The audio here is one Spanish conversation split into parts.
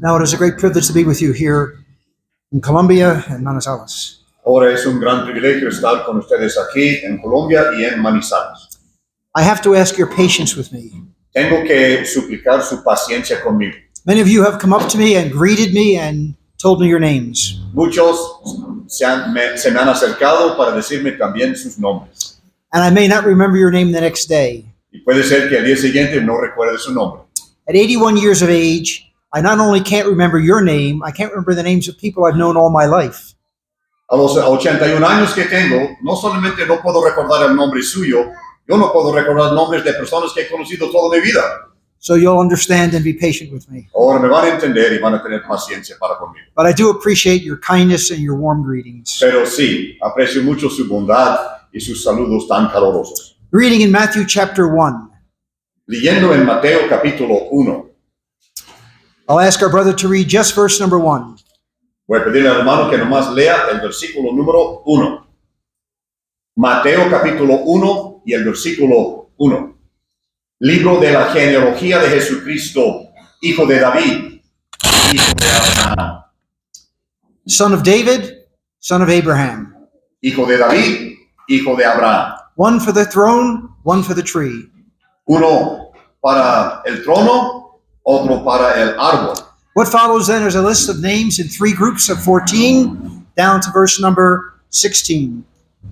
Now it is a great privilege to be with you here in Colombia and Manizales. Ahora es un gran privilegio estar con ustedes aquí en Colombia y en Manizales. I have to ask your patience with me. Tengo que suplicar su paciencia conmigo. Many of you have come up to me and greeted me and told me your names. Muchos se me han acercado para decirme también sus nombres. And I may not remember your name the next day. Y puede ser que al día siguiente no recuerde su nombre. At 81 years of age, I not only can't remember your name, I can't remember the names of people I've known all my life. A los 81 años que tengo, no solamente no puedo recordar el nombre suyo, yo no puedo recordar nombres de personas que he conocido toda mi vida. So you'll understand and be patient with me. Ahora me van a entender y van a tener paciencia para conmigo. But I do appreciate your kindness and your warm greetings. Pero sí, aprecio mucho su bondad y sus saludos tan calurosos. Reading in Matthew chapter 1. Leyendo en Mateo capítulo 1. I'll ask our brother to read just verse number 1. Voy a pedirle al hermano que nomás lea el versículo número 1. Mateo capítulo 1 y el versículo 1. Libro de la genealogía de Jesucristo, hijo de David, hijo de Abraham. Son of David, son of Abraham. Hijo de David, hijo de Abraham. One for the throne, one for the tree. Uno para el trono, otro para el árbol. What follows then is a list of names in three groups of 14 down to verse number 16.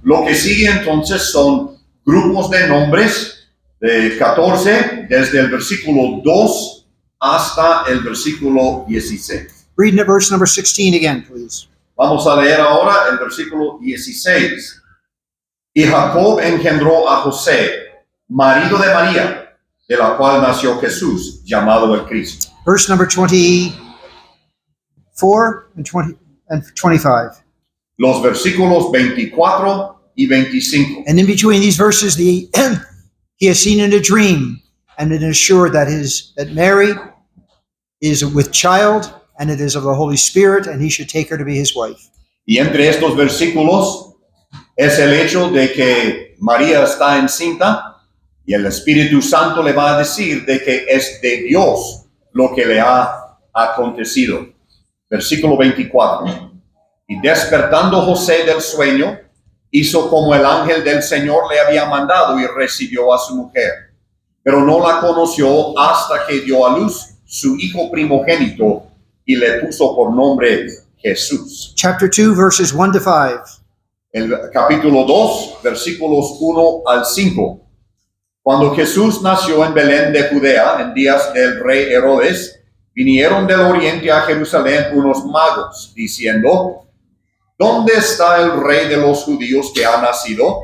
Lo que sigue entonces son grupos de nombres de 14, desde el versículo 2 hasta el versículo 16. Reading at verse number 16 again, please. Vamos a leer ahora el versículo 16. Y Jacob engendró a José, marido de María, de la cual nació Jesús, llamado el Cristo. Verse number 24 and 25. Los versículos 24 y 25. And in between these verses, he has seen in a dream, and it is sure that Mary is with child, and it is of the Holy Spirit, and he should take her to be his wife. Y entre estos versículos es el hecho de que María está encinta y el Espíritu Santo le va a decir de que es de Dios lo que le ha acontecido. Versículo 24. Y despertando José del sueño, hizo como el ángel del Señor le había mandado y recibió a su mujer. Pero no la conoció hasta que dio a luz su hijo primogénito y le puso por nombre Jesús. Chapter 2, verses 1 to 5. El capítulo 2, versículos 1 al 5. Cuando Jesús nació en Belén de Judea, en días del rey Herodes, vinieron del oriente a Jerusalén unos magos, diciendo: ¿Dónde está el rey de los judíos que ha nacido?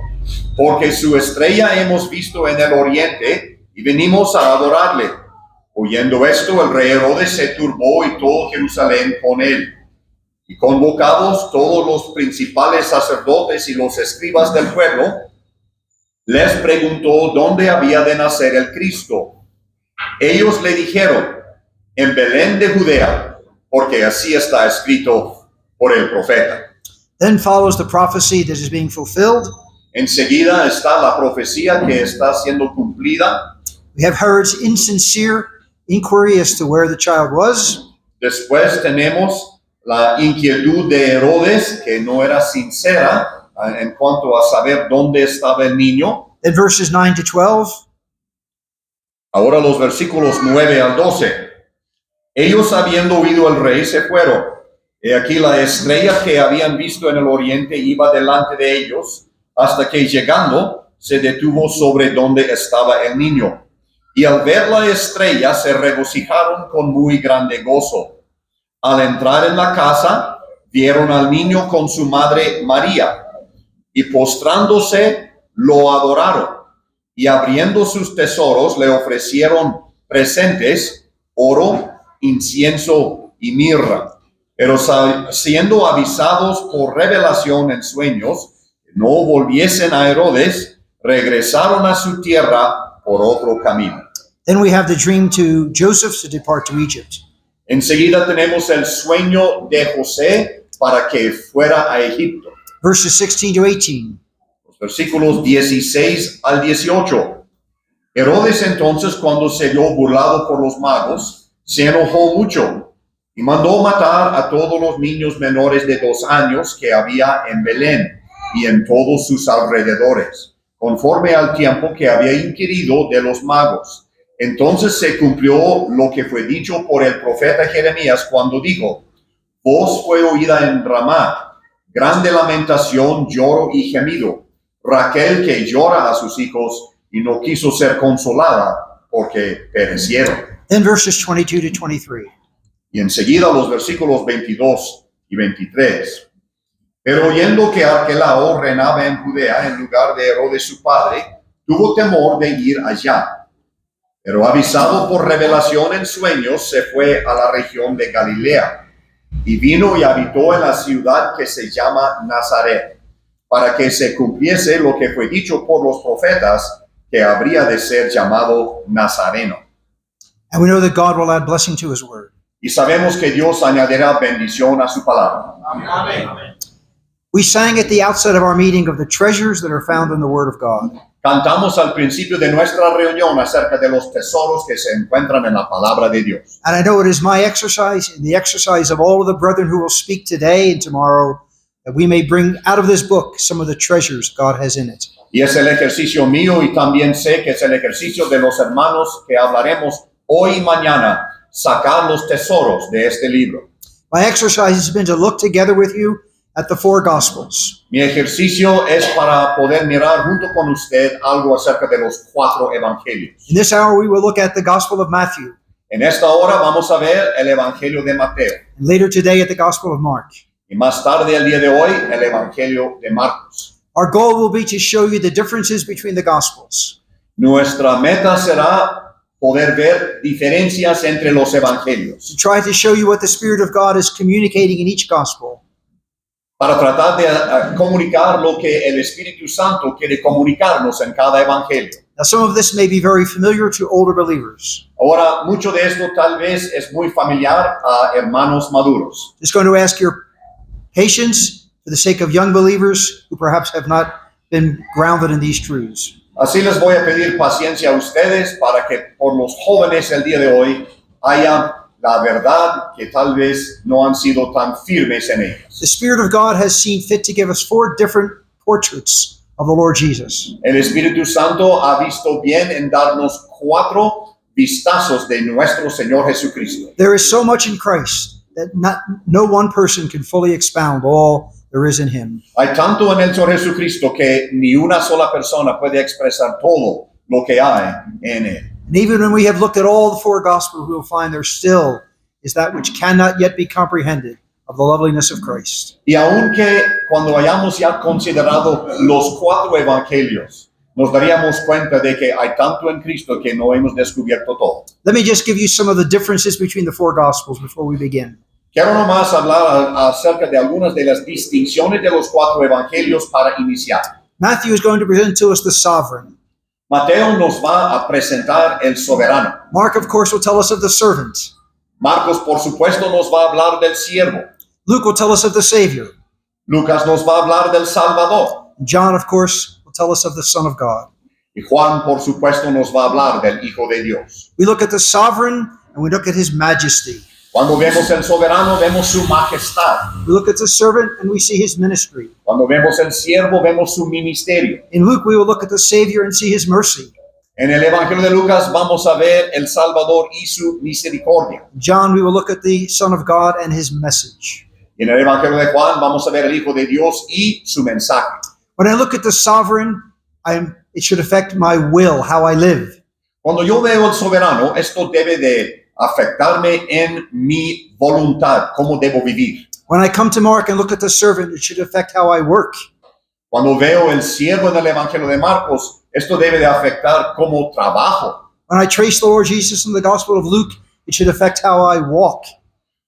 Porque su estrella hemos visto en el oriente y venimos a adorarle. Oyendo esto, el rey Herodes se turbó y todo Jerusalén con él. Y convocados todos los principales sacerdotes y los escribas del pueblo, les preguntó dónde había de nacer el Cristo. Ellos le dijeron: en Belén de Judea, porque así está escrito por el profeta. Then follows the prophecy that is being fulfilled. Enseguida está la profecía que está siendo cumplida. We have Herod's insincere inquiry as to where the child was. Después tenemos la inquietud de Herodes, que no era sincera en cuanto a saber dónde estaba el niño. In verses 9 to 12. Ahora los versículos 9 al 12. Ellos, habiendo oído el rey, se fueron. He aquí la estrella que habían visto en el oriente iba delante de ellos, hasta que llegando se detuvo sobre donde estaba el niño. Y al ver la estrella se regocijaron con muy grande gozo. Al entrar en la casa, vieron al niño con su madre María, y postrándose lo adoraron. Y abriendo sus tesoros le ofrecieron presentes, oro, incienso y mirra. Pero siendo avisados por revelación en sueños, que no volviesen a Herodes, regresaron a su tierra por otro camino. Then we have the dream to Joseph to depart to Egypt. Enseguida tenemos el sueño de José para que fuera a Egipto. Verses 16 to 18. Los versículos 16 al 18. Herodes entonces, cuando se vio burlado por los magos, se enojó mucho Y mandó matar a todos los niños menores de 2 años que había en Belén y en todos sus alrededores, conforme al tiempo que había inquirido de los magos. Entonces se cumplió lo que fue dicho por el profeta Jeremías cuando dijo: voz fue oída en Ramá, grande lamentación, lloro y gemido. Raquel que llora a sus hijos y no quiso ser consolada porque perecieron. Then verses 22 to 23. Y enseguida los versículos 22 y 23. Pero oyendo que Arquelao reinaba en Judea en lugar de Herodes su padre, tuvo temor de ir allá. Pero avisado por revelación en sueños, se fue a la región de Galilea y vino y habitó en la ciudad que se llama Nazaret, para que se cumpliese lo que fue dicho por los profetas, que habría de ser llamado Nazareno. And we know that God will add blessing to his word. Y sabemos que Dios añadirá bendición a su palabra. We sang at the outset of our meeting of the treasures that are found in the word of God. Cantamos al principio de nuestra reunión acerca de los tesoros que se encuentran en la palabra de Dios. And I know it is my exercise and the exercise of all of the brethren who will speak today and tomorrow that we may bring out of this book some of the treasures God has in it. Y es el ejercicio mío y también sé que es el ejercicio de los hermanos que hablaremos hoy y mañana, sacar los tesoros de este libro. My exercise has been to look together with you at the 4 Gospels. Mi ejercicio es para poder mirar junto con usted algo acerca de los 4 evangelios. In this hour, we will look at the Gospel of Matthew, En esta hora vamos a ver el evangelio de Mateo and later today at the Gospel of Mark. y más tarde el día de hoy el evangelio de Marcos. Our goal will be to show you the differences between the Gospels. Nuestra meta será poder ver diferencias entre los evangelios, To try to show you what the Spirit of God is communicating in each Gospel. para tratar de comunicar lo que el Espíritu Santo quiere comunicarnos en cada evangelio. Now, some of this may be very familiar to older believers. Ahora, mucho de esto tal vez es muy familiar a hermanos maduros. Just going to ask your patience for the sake of young believers who perhaps have not been grounded in these truths. Así les voy a pedir paciencia a ustedes para que por los jóvenes el día de hoy haya la verdad que tal vez no han sido tan firmes en ellas. The Spirit of God has seen fit to give us 4 different portraits of the Lord Jesus. El Espíritu Santo ha visto bien en darnos 4 vistazos de nuestro Señor Jesucristo. There is so much in Christ that no one person can fully expound all there is in him. Hay tanto en el Señor Jesucristo que ni una sola persona puede expresar todo lo que hay en él. And even when we have looked at all the 4 Gospels, we will find there still is that which cannot yet be comprehended of the loveliness of Christ. Y aunque cuando hayamos ya considerado los 4 evangelios, nos daríamos cuenta de que hay tanto en Cristo que no hemos descubierto todo. Let me just give you some of the differences between the 4 Gospels before we begin. Quiero nomás hablar acerca de algunas de las distinciones de los 4 evangelios para iniciar. Matthew is going to present to us the sovereign. Mateo nos va a presentar el soberano. Mark, of course, will tell us of the servant. Marcos, por supuesto, nos va a hablar del siervo. Luke will tell us of the Savior. Lucas nos va a hablar del Salvador. John, of course, will tell us of the Son of God. Y Juan, por supuesto, nos va a hablar del Hijo de Dios. We look at the sovereign and we look at his majesty. Cuando vemos el soberano, vemos su majestad. We look at the servant and we see his ministry. Cuando vemos el siervo, vemos su ministerio. In Luke, we will look at the Savior and see his mercy. En el Evangelio de Lucas vamos a ver el Salvador y su misericordia. John, we will look at the Son of God and his message. Y en el Evangelio de Juan vamos a ver el Hijo de Dios y su mensaje. When I look at the sovereign, it should affect my will, how I live. Cuando yo veo el soberano, esto debe de afectarme en mi voluntad, cómo debo vivir. When I come to Mark and look at the servant, it should affect how I work. Cuando veo el siervo en el Evangelio de Marcos, esto debe de afectar cómo trabajo. When I trace the Lord Jesus in the Gospel of Luke, it should affect how I walk.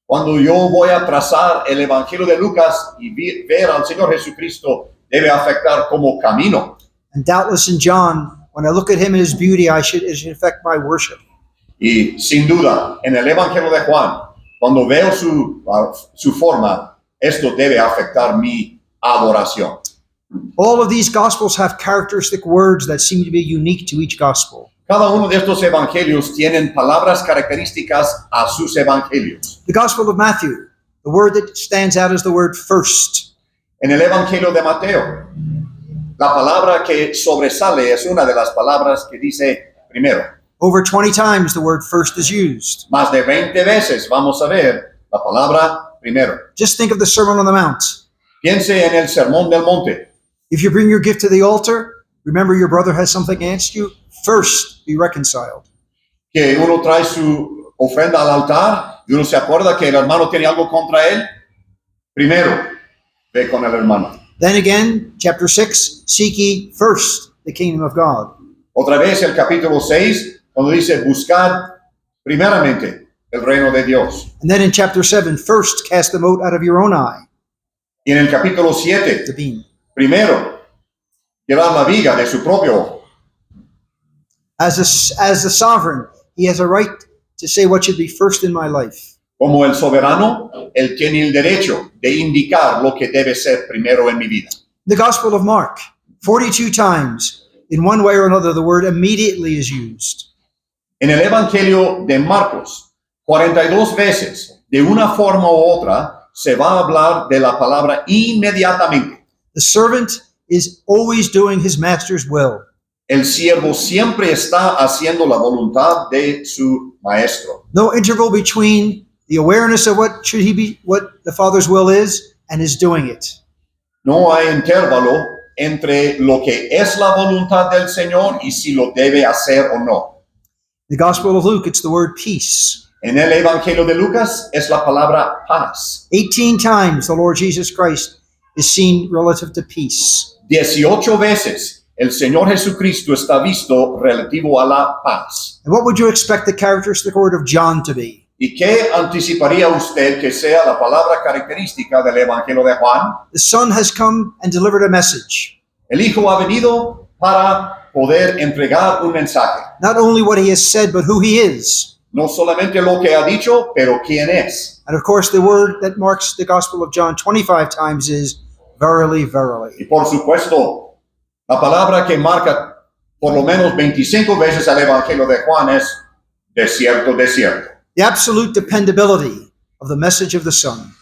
Cuando yo voy a trazar el Evangelio de Lucas y ver al Señor Jesucristo, debe afectar cómo camino. And doubtless in John, when I look at him in his beauty, it should affect my worship. Y sin duda, en el Evangelio de Juan, cuando veo su forma, esto debe afectar mi adoración. All of these Gospels have characteristic words that seem to be unique to each Gospel. Cada uno de estos evangelios tienen palabras características a sus evangelios. The Gospel of Matthew, the word that stands out is the word first. En el Evangelio de Mateo, la palabra que sobresale es una de las palabras que dice primero. Over 20 times the word first is used. Más de 20 veces vamos a ver la palabra primero. Just think of the Sermon on the Mount. Piense en el Sermón del Monte. If you bring your gift to the altar, remember your brother has something against you, first be reconciled. Que uno trae su ofrenda al altar y uno se acuerda que el hermano tiene algo contra él. Primero, ve con el hermano. Then again, chapter 6, seek ye first the kingdom of God. Otra vez el capítulo 6, cuando dice buscad primeramente el reino de Dios. And then in chapter 7, first cast the mote out of your own eye, Y en el capítulo 7, the beam. primero, llevar la viga de su propio ojo. As the sovereign, he has a right to say what should be first in my life. Como el soberano, él tiene el derecho de indicar lo que debe ser primero en mi vida. The Gospel of Mark, 42 times, in one way or another, the word immediately is used. En el Evangelio de Marcos, 42 veces, de una forma u otra, se va a hablar de la palabra inmediatamente. The servant is always doing his master's will. El siervo siempre está haciendo la voluntad de su maestro. No interval between the awareness of what the Father's will is and his doing it. No hay intervalo entre lo que es la voluntad del Señor y si lo debe hacer o no. The Gospel of Luke, it's the word peace. En el Evangelio de Lucas es la palabra paz. 18 times the Lord Jesus Christ is seen relative to peace. 18 veces el Señor Jesucristo está visto relativo a la paz. And what would you expect the characteristic word of John to be? ¿Y qué anticiparía usted que sea la palabra característica del Evangelio de Juan? The Son has come and delivered a message. El Hijo ha venido para poder entregar un mensaje. Not only what he has said, but who he is. No solamente lo que ha dicho, pero quién es. And of course, the word that marks the Gospel of John 25 times is verily, verily. Y por supuesto, la palabra que marca por lo menos 25 veces el Evangelio de Juan es de cierto, de cierto. The absolute dependability of the message of the Son.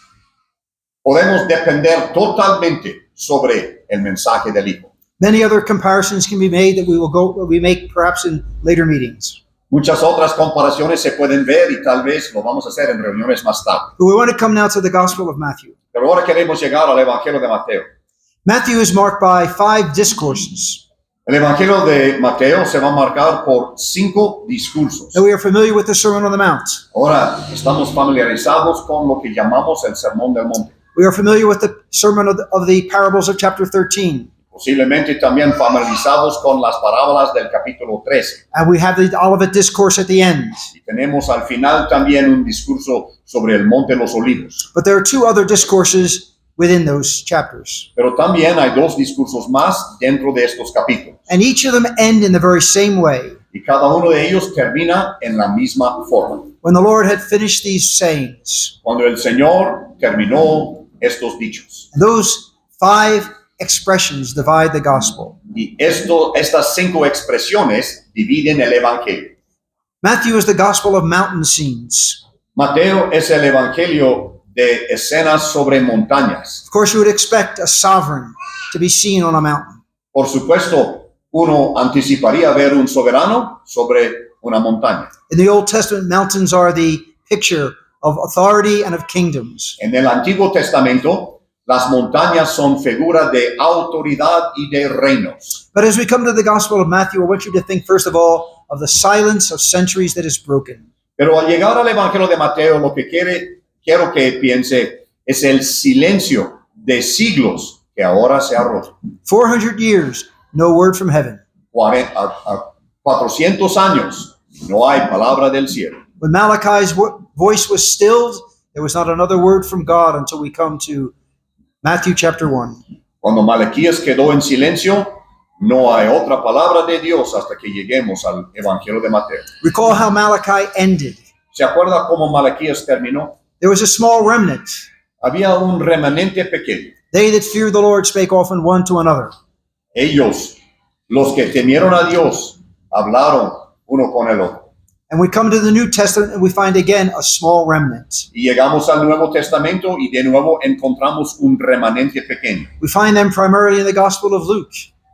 Podemos depender totalmente sobre el mensaje del Hijo. Many other comparisons can be made that we make perhaps in later meetings. Muchas otras comparaciones se pueden ver y tal vez lo vamos a hacer en reuniones más tarde. But we want to come now to the Gospel of Matthew. Pero ahora queremos llegar al Evangelio de Mateo. Matthew is marked by 5 discourses. El Evangelio de Mateo se va a marcar por 5 discursos. Now we are familiar with the Sermon on the Mount. Ahora estamos familiarizados con lo que llamamos el Sermón del Monte. We are familiar with the sermon of the parables of chapter 13. Posiblemente también familiarizados con las parábolas del capítulo 13. And we have the Olivet Discourse at the end. Y tenemos al final también un discurso sobre el Monte de los Olivos. But there are 2 other discourses within those chapters. Pero también hay 2 discursos más dentro de estos capítulos. And each of them end in the very same way. Y cada uno de ellos termina en la misma forma. When the Lord had finished these sayings. Cuando el Señor terminó estos dichos. And those 5 expressions divide the gospel. Y estas 5 expresiones dividen el Evangelio. Matthew is the gospel of mountain scenes. Mateo es el Evangelio de escenas sobre montañas. Of course, you would expect a sovereign to be seen on a mountain. Por supuesto, uno anticiparía ver un soberano sobre una montaña. In the Old Testament, mountains are the picture of authority and of kingdoms. En el Antiguo Testamento, las montañas son figuras de autoridad y de reinos. But as we come to the Gospel of Matthew, I want you to think first of all of the silence of centuries that is broken. Pero al llegar al Evangelio de Mateo, lo que quiero que piense es el silencio de siglos que ahora se ha roto. 400 years, no word from heaven. 400 años, no hay palabra del cielo. When Malachi's voice was stilled, there was not another word from God until we come to Matthew chapter 1. Cuando Malaquías quedó en silencio, no hay otra palabra de Dios hasta que lleguemos al Evangelio de Mateo. Recall how Malachi ended. ¿Se acuerda cómo Malaquías terminó? There was a small remnant. Había un remanente pequeño. They that feared the Lord spake often one to another. Ellos, los que temieron a Dios, hablaron uno con el otro. And we come to the New Testament and we find again a small remnant. Y llegamos al Nuevo Testamento y de nuevo encontramos un remanente pequeño. We find them primarily in the Gospel of Luke.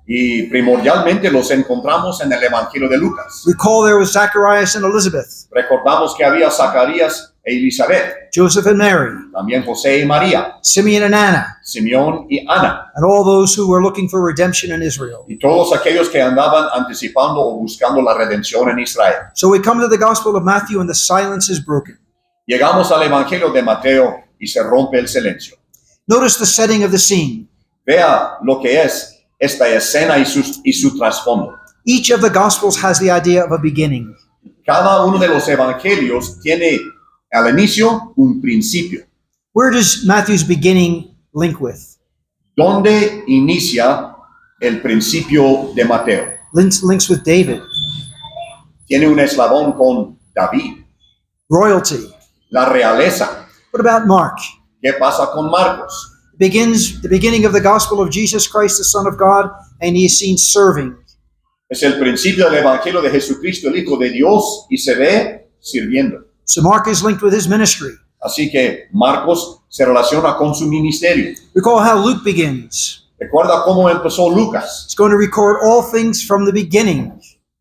Y primordialmente los encontramos en el Evangelio de Lucas. Recall there was Zacharias and Elizabeth, Recordamos que había Zacarías e Elizabeth, Joseph and Mary, también José y María, Simeon and Anna, Simeón y Ana, and all those who were looking for redemption in Israel. y todos aquellos que andaban anticipando o buscando la redención en Israel. So we come to the Gospel of Matthew and the silence is broken. Llegamos al Evangelio de Mateo y se rompe el silencio. Notice the setting of the scene. Vea lo que es esta escena y su trasfondo. Each of the Gospels has the idea of a beginning. Cada uno de los evangelios tiene al inicio un principio. Where does Matthew's beginning link with? ¿Dónde inicia el principio de Mateo? Links with David, Tiene un eslabón con David, royalty. la realeza. What about Mark? ¿Qué pasa con Marcos? The beginning of the gospel of Jesus Christ, the Son of God, and he is seen serving. Es el principio del evangelio de Jesucristo, el Hijo de Dios, y se ve sirviendo. So Mark is linked with his ministry. Así que Marcos se relaciona con su ministerio. Recall how Luke begins. Recuerda cómo empezó Lucas. It's going to record all things from the beginning.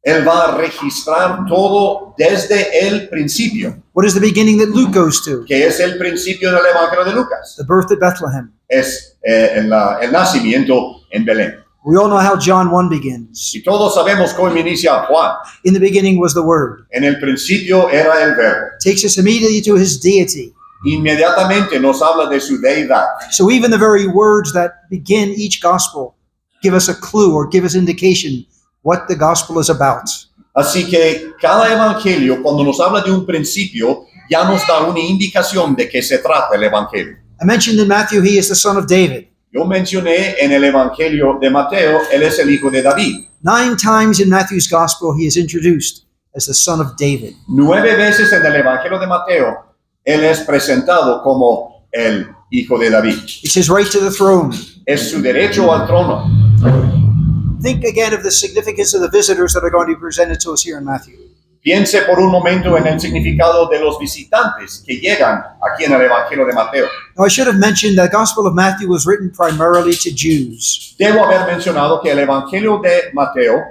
Él va a registrar todo desde el principio, What is the beginning that Luke goes to? que es el principio del evangelio de Lucas. The birth at Bethlehem. Es el nacimiento en Belén. We all know how John 1 begins. Y todos sabemos cómo inicia Juan. In the beginning was the Word. En el principio era el verbo. Takes us immediately to his deity. Inmediatamente nos habla de su deidad. So even the very words that begin each gospel give us a clue or give us indication what the gospel is about. Así que cada evangelio, cuando nos habla de un principio, ya nos da una indicación de qué se trata el evangelio. I mentioned in Matthew he is the son of David. Yo mencioné en el evangelio de Mateo, él es el hijo de David. 9 times in Matthew's gospel he is introduced as the son of David. 9 veces en el evangelio de Mateo, él es presentado como el hijo de David. It's his right to the throne. Es su derecho al trono. Think again of the significance of the visitors that are going to be presented to us here in Matthew. Piense por un momento en el significado de los visitantes que llegan aquí en el evangelio de Mateo. Now I should have mentioned that the Gospel of Matthew was written primarily to Jews. Debo haber mencionado que el evangelio de Mateo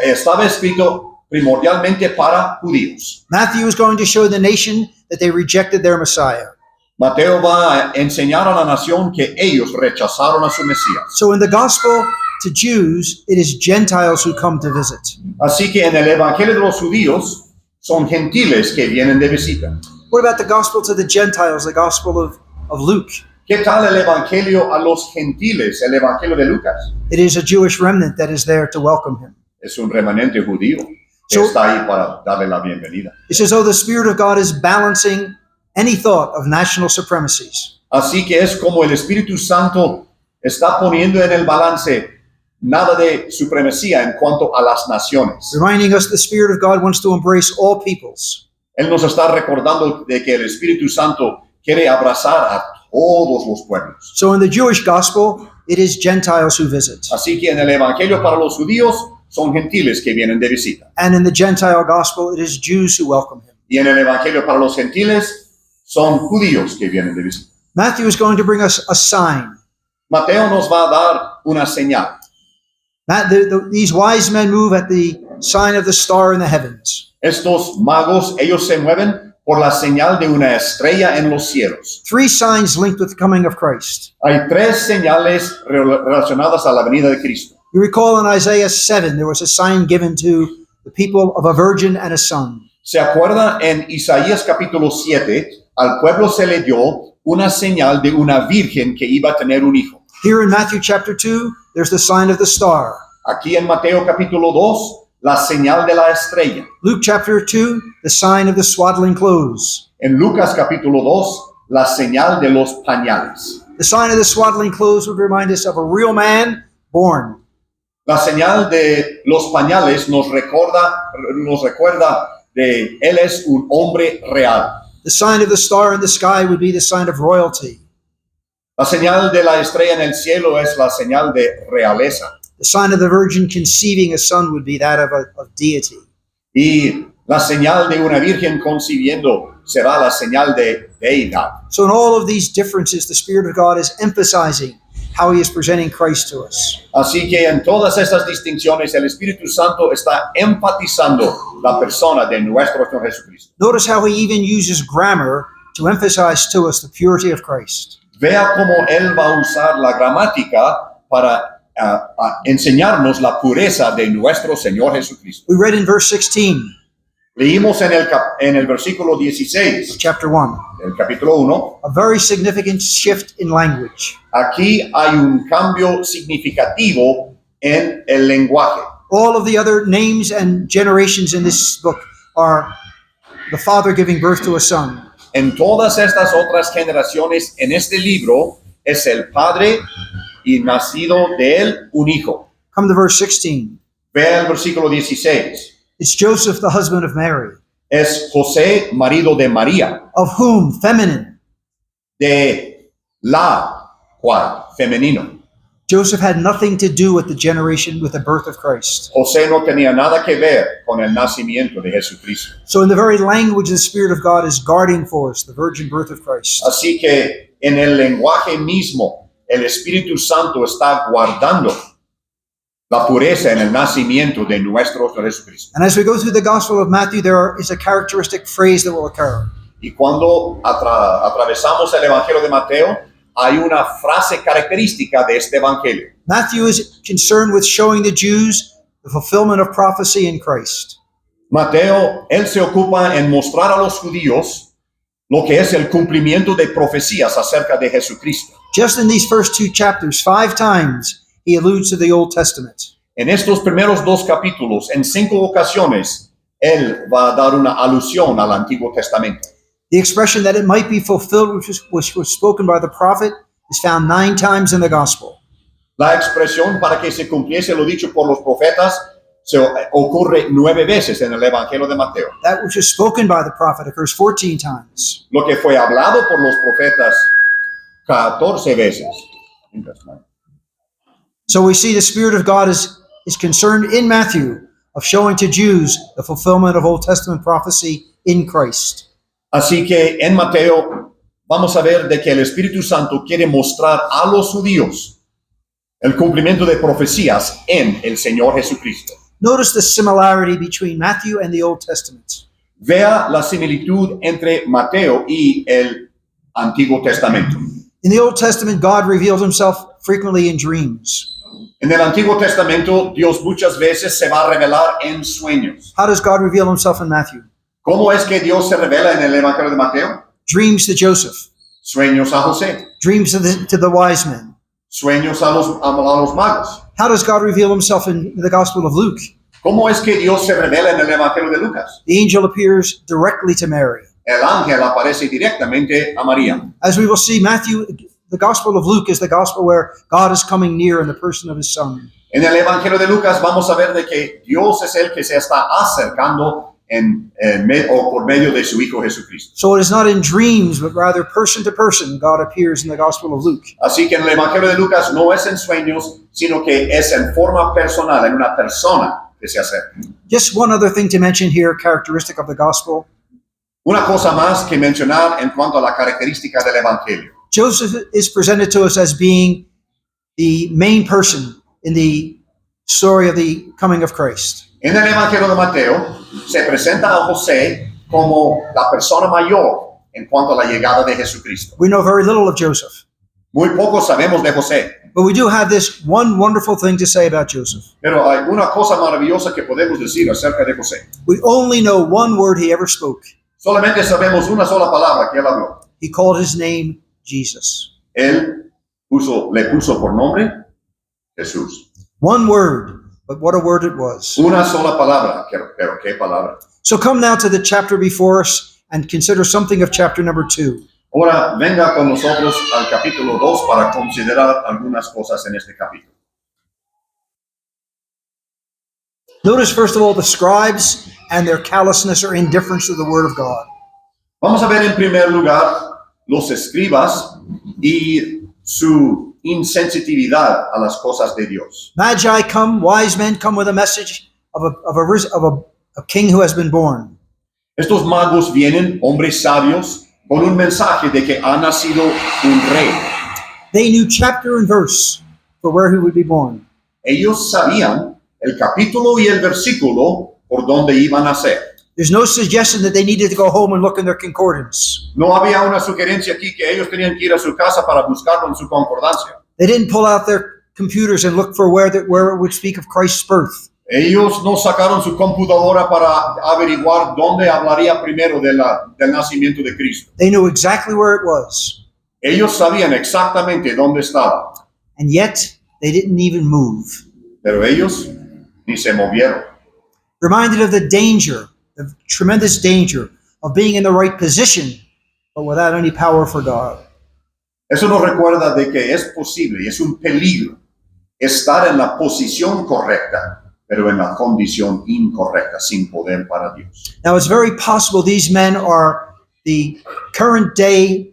estaba escrito primordialmente para judíos. Matthew is going to show the nation that they rejected their Messiah. Mateo va a enseñar a la nación que ellos rechazaron a su Mesías. So in the Gospel to Jews, it is Gentiles who come to visit. Así que en el evangelio de los judíos son gentiles que vienen de visita. What about the Gospel to the Gentiles, the Gospel of Luke? ¿Qué tal el evangelio a los gentiles, el evangelio de Lucas? It is a Jewish remnant that is there to welcome him. Es un remanente judío que So- está ahí para darle la bienvenida. It's as though the Spirit of God is balancing any thought of national supremacies. Así que es como el Espíritu Santo está poniendo en el balance nada de supremacía en cuanto a las naciones. Reminding us the Spirit of God wants to embrace all peoples. Él nos está recordando de que el Espíritu Santo quiere abrazar a todos los pueblos. So in the Jewish gospel, it is Gentiles who visit. Así que en el Evangelio para los judíos son gentiles que vienen de visita. And in the Gentile gospel, it is Jews who welcome him. Y en el Evangelio para los gentiles son judíos que vienen de visita. Matthew is going to bring us a sign. Mateo nos va a dar una señal. These wise men move at the sign of the star in the heavens. Estos magos, ellos se mueven por la señal de una estrella en los cielos. 3 signs linked with the coming of Christ. Hay 3 señales relacionadas a la venida de Cristo. You recall in Isaiah 7, there was a sign given to the people of a virgin and a son. ¿Se acuerda en Isaías capítulo 7? Al pueblo se le dio una señal de una virgen que iba a tener un hijo. Here in Matthew chapter 2, there's the sign of the star. Aquí en Mateo capítulo 2, la señal de la estrella. Luke chapter 2, the sign of the swaddling clothes. En Lucas capítulo 2, la señal de los pañales. The sign of the swaddling clothes would remind us of a real man born. La señal de los pañales nos recuerda de él es un hombre real. The sign of the star in the sky would be the sign of royalty. La señal de la estrella en el cielo es la señal de realeza. The sign of the virgin conceiving a son would be that of deity. Y La señal de una virgen concibiendo será la señal de deidad. So in all of these differences, the Spirit of God is emphasizing how he is presenting Christ to us. Así que en todas estas distinciones el Espíritu Santo está enfatizando la persona de nuestro Señor Jesucristo. Notice how he even uses grammar to emphasize to us the purity of Christ. Vea cómo él va a usar la gramática para enseñarnos la pureza de nuestro Señor Jesucristo. We read in verse 16 Leímos en el versículo 16 of chapter 1, del capítulo 1. a very significant shift in language. Aquí hay un cambio significativo en el lenguaje. All of the other names and generations in this book are the father giving birth to a son. En todas estas otras generaciones en este libro es el padre y nacido de él un hijo. Come to verse 16. Vea el versículo 16. It's Joseph, the husband of Mary, Es José, marido de María, of whom, feminine, de la cual, femenino. Joseph had nothing to do with the generation, with the birth of Christ. José no tenía nada que ver con el nacimiento de Jesucristo. So in the very language the Spirit of God is guarding for us, the virgin birth of Christ. Así que en el lenguaje mismo, el Espíritu Santo está guardando la pureza en el nacimiento de nuestro Señor Jesucristo. And as we go through the Gospel of Matthew, there is a characteristic phrase that will occur. Y cuando atravesamos el Evangelio de Mateo, hay una frase característica de este Evangelio. Matthew is concerned with showing the Jews the fulfillment of prophecy in Christ. Mateo, él se ocupa en mostrar a los judíos lo que es el cumplimiento de profecías acerca de Jesucristo. Just in these first two chapters, 5 times, he alludes to the Old Testament. En estos primeros 2 capítulos, en 5 ocasiones, él va a dar una alusión al Antiguo Testamento. The expression that it might be fulfilled, which was spoken by the prophet, is found 9 times in the Gospel. La expresión para que se cumpliese lo dicho por los profetas se ocurre 9 veces en el Evangelio de Mateo. That which was spoken by the prophet occurs 14 times. Lo que fue hablado por los profetas 14 veces. So we see the Spirit of God is concerned in Matthew of showing to Jews the fulfillment of Old Testament prophecy in Christ. Así que en Mateo vamos a ver de que el Espíritu Santo quiere mostrar a los judíos el cumplimiento de profecías en el Señor Jesucristo. Notice the similarity between Matthew and the Old Testament. Vea la similitud entre Mateo y el Antiguo Testamento. In the Old Testament, God revealed himself frequently in dreams. En el Antiguo Testamento, Dios muchas veces se va a revelar en sueños. How does God reveal himself in Matthew? ¿Cómo es que Dios se revela en el Evangelio de Mateo? Dreams to Joseph, Sueños a José, dreams to the wise men. sueños a los magos. How does God reveal himself in the Gospel of Luke? ¿Cómo es que Dios se revela en el Evangelio de Lucas? The angel appears directly to Mary. El ángel aparece directamente a María. As we will see, Matthew, the Gospel of Luke is the gospel where God is coming near in the person of his Son. En el Evangelio de Lucas vamos a ver de que Dios es el que se está acercando o por medio de su Hijo Jesucristo. So it is not in dreams, but rather person to person, God appears in the Gospel of Luke. Así que en el Evangelio de Lucas no es en sueños, sino que es en forma personal, en una persona que se acerca. Just one other thing to mention here, characteristic of the Gospel. Una cosa más que mencionar en cuanto a la característica del Evangelio. Joseph is presented to us as being the main person in the story of the coming of Christ. En el Evangelio de Mateo se presenta a José como la persona mayor en cuanto a la llegada de Jesucristo. We know very little of Joseph, Muy poco sabemos de José, but we do have this one wonderful thing to say about Joseph. pero hay una cosa maravillosa que podemos decir acerca de José. We only know one word he ever spoke. Solamente sabemos una sola palabra que él habló. He called his name Jesus. Él le puso por nombre Jesús. One word, but what a word it was. Una sola palabra, pero qué palabra. So come now to the chapter before us and consider something of chapter number 2. Ahora venga con nosotros al capítulo 2 para considerar algunas cosas en este capítulo. Notice first of all the scribes and their callousness or indifference to the word of God. Vamos a ver en primer lugar los escribas y su insensitividad a las cosas de Dios. Magi come, wise men come with a message of a king who has been born. Estos magos vienen, hombres sabios, con un mensaje de que ha nacido un rey. They knew chapter and verse for where he would be born. Ellos sabían el capítulo y el versículo por donde iban a ser. There's no suggestion that they needed to go home and look in their concordance. No había una sugerencia aquí que ellos tenían que ir a su casa para buscarlo en su concordancia. They didn't pull out their computers and look for where it would speak of Christ's birth. Ellos no sacaron su computadora para averiguar dónde hablaría primero del nacimiento de Cristo. They knew exactly where it was. Ellos sabían exactamente dónde estaba, And yet, they didn't even move. pero ellos ni se movieron. Reminded of the danger, the tremendous danger of being in the right position, but without any power for God. Eso nos recuerda de que es posible y es un peligro estar en la posición correcta, pero en la condición incorrecta, sin poder para Dios. Now, it's very possible these men are the current day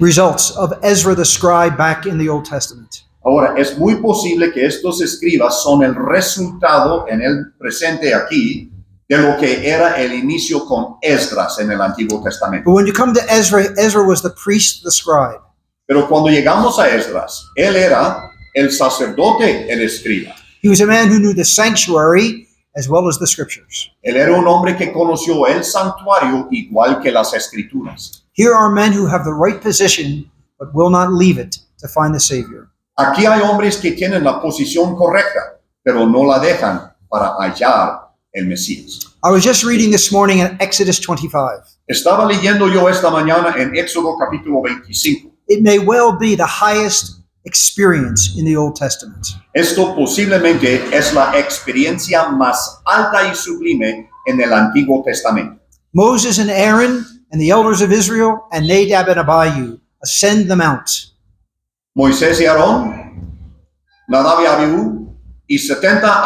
results of Ezra the scribe back in the Old Testament. Ahora, es muy posible que estos escribas son el resultado en el presente aquí de lo que era el inicio con Esdras en el Antiguo Testamento. But when you come to Ezra, Ezra was the priest, the scribe. Pero cuando llegamos a Esdras, él era el sacerdote, el escriba. He was a man who knew the sanctuary as well as the scriptures. Él era un hombre que conoció el santuario igual que las escrituras. Here are men who have the right position but will not leave it to find the Savior. Aquí hay hombres que tienen la posición correcta, pero no la dejan para hallar el Mesías. I was just reading this morning in Exodus 25. Estaba leyendo yo esta mañana en Éxodo capítulo 25. It may well be the highest experience in the Old Testament. Esto posiblemente es la experiencia más alta y sublime en el Antiguo Testamento. Moses and Aaron and the elders of Israel and Nadab and Abihu ascend the mount. Moisés y Aarón, Nadab y Abiú y 70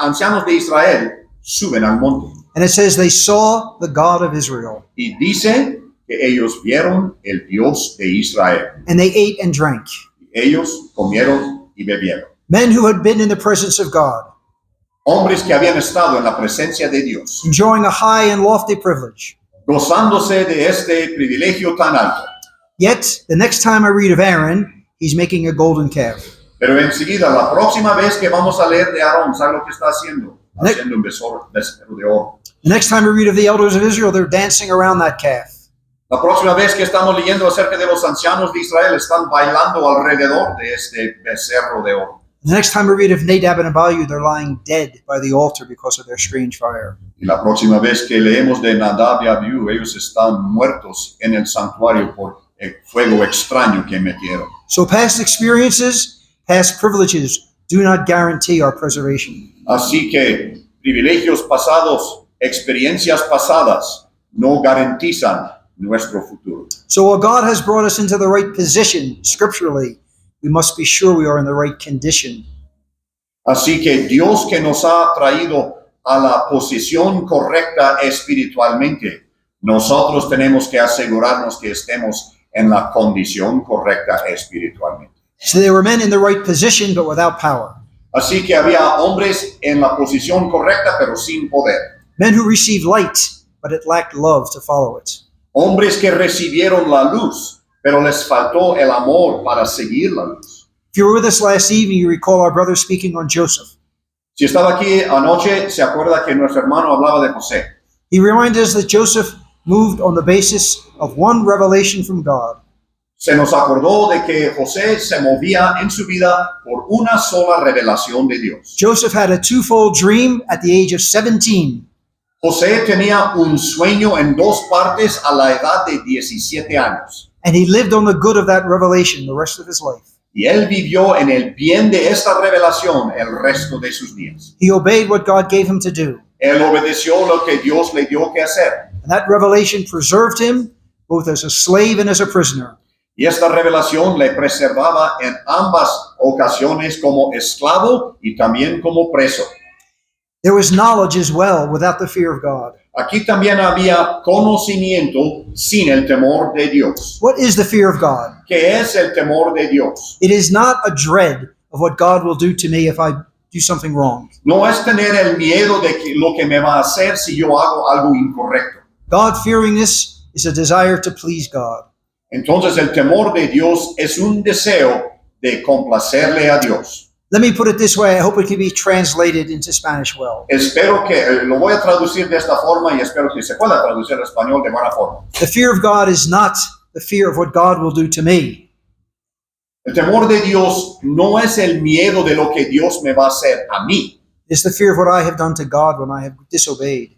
ancianos de Israel suben al monte. And it says they saw the God of Israel. Y dice que ellos vieron el Dios de Israel. And they ate and drank. Ellos comieron y bebieron. Men who had been in the presence of God, Hombres que habían estado en la presencia de Dios, enjoying a high and lofty privilege. gozándose de este privilegio tan alto. Yet, the next time I read of Aaron, he's making a golden calf. Pero enseguida, la próxima vez que vamos a leer de Aarón, ¿sabe lo que está haciendo? Ne- Haciendo un becerro de oro. The next time I read of the elders of Israel, they're dancing around that calf. La próxima vez que estamos leyendo acerca de los ancianos de Israel, están bailando alrededor de este becerro de oro. The next time I read of Nadab and Abihu, they're lying dead by the altar because of their strange fire. Y la próxima vez que leemos de Nadab y Abiú, ellos están muertos en el santuario por el fuego extraño que metieron. So past experiences, past privileges do not guarantee our preservation. Así que privilegios pasados, experiencias pasadas, no garantizan nuestro futuro. So while God has brought us into the right position scripturally, we must be sure we are in the right condition. Así que Dios que nos ha traído a la posición correcta espiritualmente, nosotros tenemos que asegurarnos que estemos en la condición correcta espiritualmente. So they were men in the right position but without power. Así que había hombres en la posición correcta pero sin poder. Men who received light, but it lacked love to follow it. Hombres que recibieron la luz, pero les faltó el amor para seguir la luz. If you were with us last evening, you recall our brother speaking on Joseph. Si estaba aquí anoche, se acuerda que nuestro hermano hablaba de José. He reminded us that Joseph moved on the basis of one revelation from God. Se nos acordó de que José se movía en su vida por una sola revelación de Dios. Joseph had a twofold dream at the age of 17. José tenía un sueño en dos partes a la edad de 17 años. And he lived on the good of that revelation the rest of his life. Y él vivió en el bien de esta revelación el resto de sus días. He obeyed what God gave him to do. Él obedeció lo que Dios le dio que hacer. And that revelation preserved him both as a slave and as a prisoner. Y esta revelación le preservaba en ambas ocasiones como esclavo y también como preso. There was knowledge as well without the fear of God. Aquí también había conocimiento sin el temor de Dios. What is the fear of God? ¿Qué es el temor de Dios? It is not a dread of what God will do to me if I do something wrong. No es tener el miedo de lo que me va a hacer si yo hago algo incorrecto. God-fearingness is a desire to please God. Entonces el temor de Dios es un deseo de complacerle a Dios. Let me put it this way. I hope it can be translated into Spanish well. Espero que lo voy a traducir de esta forma y espero que se pueda traducir al español de buena forma. The fear of God is not the fear of what God will do to me. El temor de Dios no es el miedo de lo que Dios me va a hacer a mí. It's the fear of what I have done to God when I have disobeyed,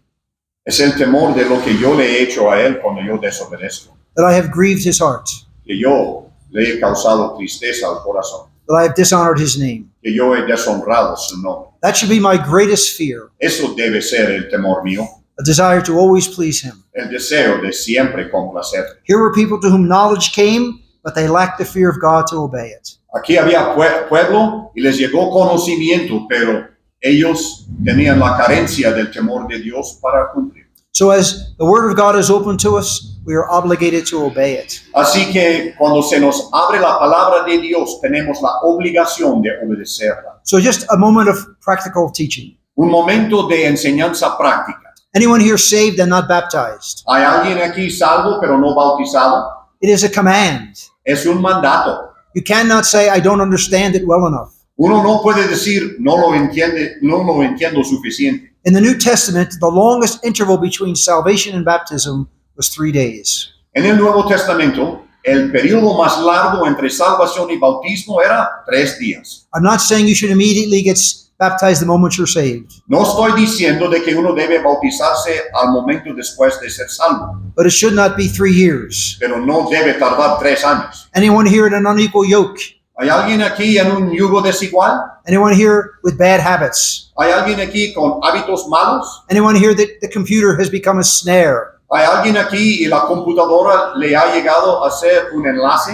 Es el temor de lo que yo le he hecho a Él cuando yo desobedezco. that I have grieved his heart, Que yo le he causado tristeza al corazón. that I have dishonored his name. Que yo he deshonrado su nombre. That should be my greatest fear, Eso debe ser el temor mío. a desire to always please him. El deseo de siempre complacerle. Here were people to whom knowledge came, but they lacked the fear of God to obey it. Aquí había pueblo y les llegó conocimiento, pero ellos tenían la carencia del temor de Dios para cumplir. So as the word of God is open to us, we are obligated to obey it. Así que cuando se nos abre la palabra de Dios, tenemos la obligación de obedecerla. So just a moment of practical teaching. Un momento de enseñanza práctica. Anyone here saved and not baptized? ¿Hay alguien aquí salvo pero no bautizado? It is a command. Es un mandato. You cannot say, I don't understand it well enough. Uno no puede decir, no lo entiendo suficiente. In the New Testament, the longest interval between salvation and baptism was 3 days. En el Nuevo Testamento, el periodo más largo entre salvación y bautismo era 3 días. I'm not saying you should immediately get baptized the moment you're saved, No estoy diciendo de que uno debe bautizarse al momento después de ser salvo, but it should not be 3 years. pero no debe tardar 3 años. Anyone here in an unequal yoke? ¿Hay alguien aquí en un yugo desigual? Anyone here with bad habits? ¿Hay alguien aquí con hábitos malos? Anyone here that the computer has become a snare? ¿Hay alguien aquí y la computadora le ha llegado a ser un enlace?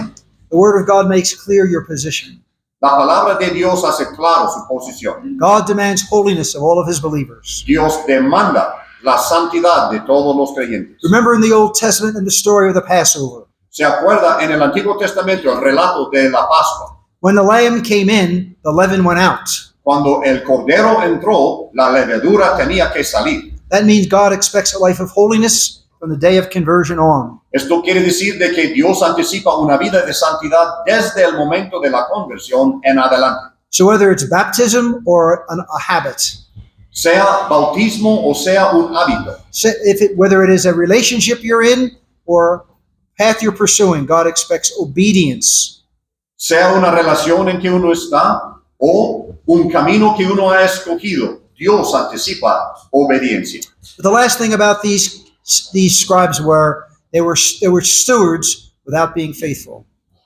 The Word of God makes clear your position. La palabra de Dios hace claro su posición. God demands holiness of all of his believers. Dios demanda la santidad de todos los creyentes. Remember in the Old Testament in the story of the Passover, ¿Se acuerda en el Antiguo Testamento el relato de la Pascua? when the lamb came in, the leaven went out. Cuando el cordero entró, la levadura tenía que salir. That means God expects a life of holiness from the day of conversion on. Esto quiere decir de que Dios anticipa una vida de santidad desde el momento de la conversión en adelante. So whether it's baptism or a habit, Sea bautismo o sea un hábito, whether it is a relationship you're in or path you're pursuing, God expects obedience. sea una relación en que uno está o un camino que uno ha escogido, Dios anticipa obediencia. But the last thing about these scribes were they were stewards without being faithful.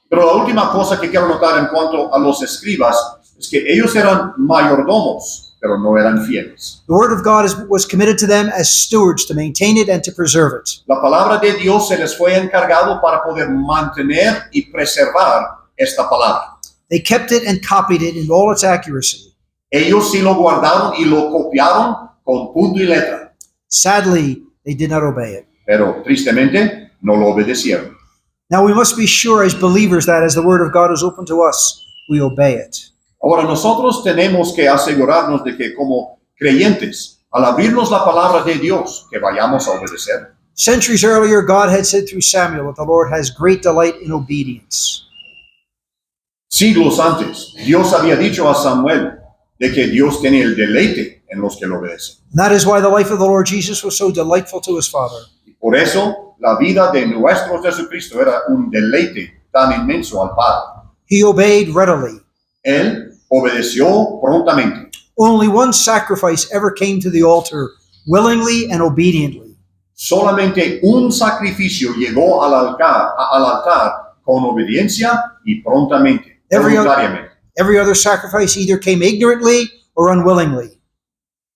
Pero la última cosa que quiero notar en cuanto a los escribas es que ellos eran mayordomos, pero no eran fieles. The word of God was committed to them as stewards to maintain it and to preserve it. La palabra de Dios se les fue encargado para poder mantener y preservar esta palabra. They kept it and copied it in all its accuracy. Ellos sí lo guardaron y lo copiaron con punto y letra, Sadly, they did not obey it. pero tristemente no lo obedecieron. Now we must be sure as believers that as the word of God is open to us, we obey it. Ahora nosotros tenemos que asegurarnos de que como creyentes, al abrirnos la palabra de Dios, que vayamos a obedecer. Centuries earlier, God had said through Samuel that the Lord has great delight in obedience. Siglos antes, Dios había dicho a Samuel de que Dios tiene el deleite en los que lo obedecen. And that is why the life of the Lord Jesus was so delightful to his Father. Y por eso, la vida de nuestro Jesucristo era un deleite tan inmenso al Padre. He obeyed readily. Él obedeció prontamente. Only one sacrifice ever came to the altar willingly and obediently. Solamente un sacrificio llegó al altar con obediencia y prontamente, voluntariamente. Every other sacrifice either came ignorantly or unwillingly.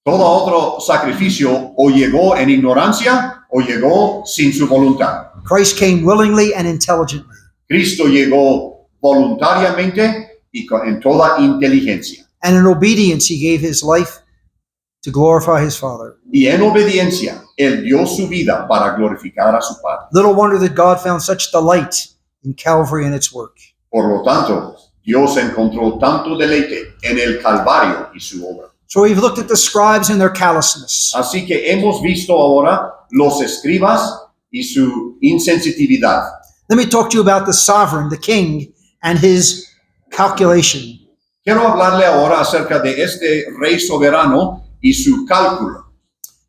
Todo otro sacrificio o llegó en ignorancia o llegó sin su voluntad. Christ came willingly and intelligently. Cristo llegó voluntariamente y en toda inteligencia. And in obedience, he gave his life to glorify his Father. Y en obediencia, Él dio su vida para glorificar a su Padre. Little wonder that God found such delight in Calvary and its work. Por lo tanto, Dios encontró tanto deleite en el Calvario y su obra. So we've looked at the scribes and their callousness. Así que hemos visto ahora los escribas y su insensitividad. Let me talk to you about the sovereign, the king, and his calculation. Quiero hablarle ahora acerca de este rey soberano y su cálculo.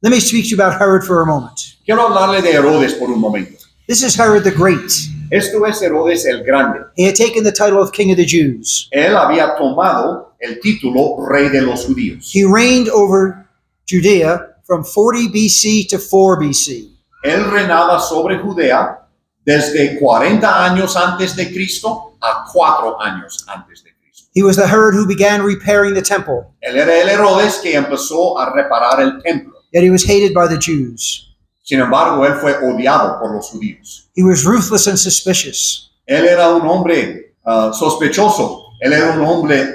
Let me speak to you about Herod for a moment. Quiero hablarle de Herodes por un momento. This is Herod the Great. Esto es Herodes el Grande. He had taken the title of King of the Jews. Él había tomado el título Rey de los Judíos. He reigned over Judea from 40 BC to 4 BC. Él reinaba sobre Judea desde 40 años antes de Cristo a 4 años antes de Cristo. He was the Herod who began repairing the temple, Él era el Herodes que empezó a reparar el templo. yet he was hated by the Jews. Sin embargo, él fue odiado por los judíos. He was ruthless and suspicious. Él era un hombre sospechoso. Él era un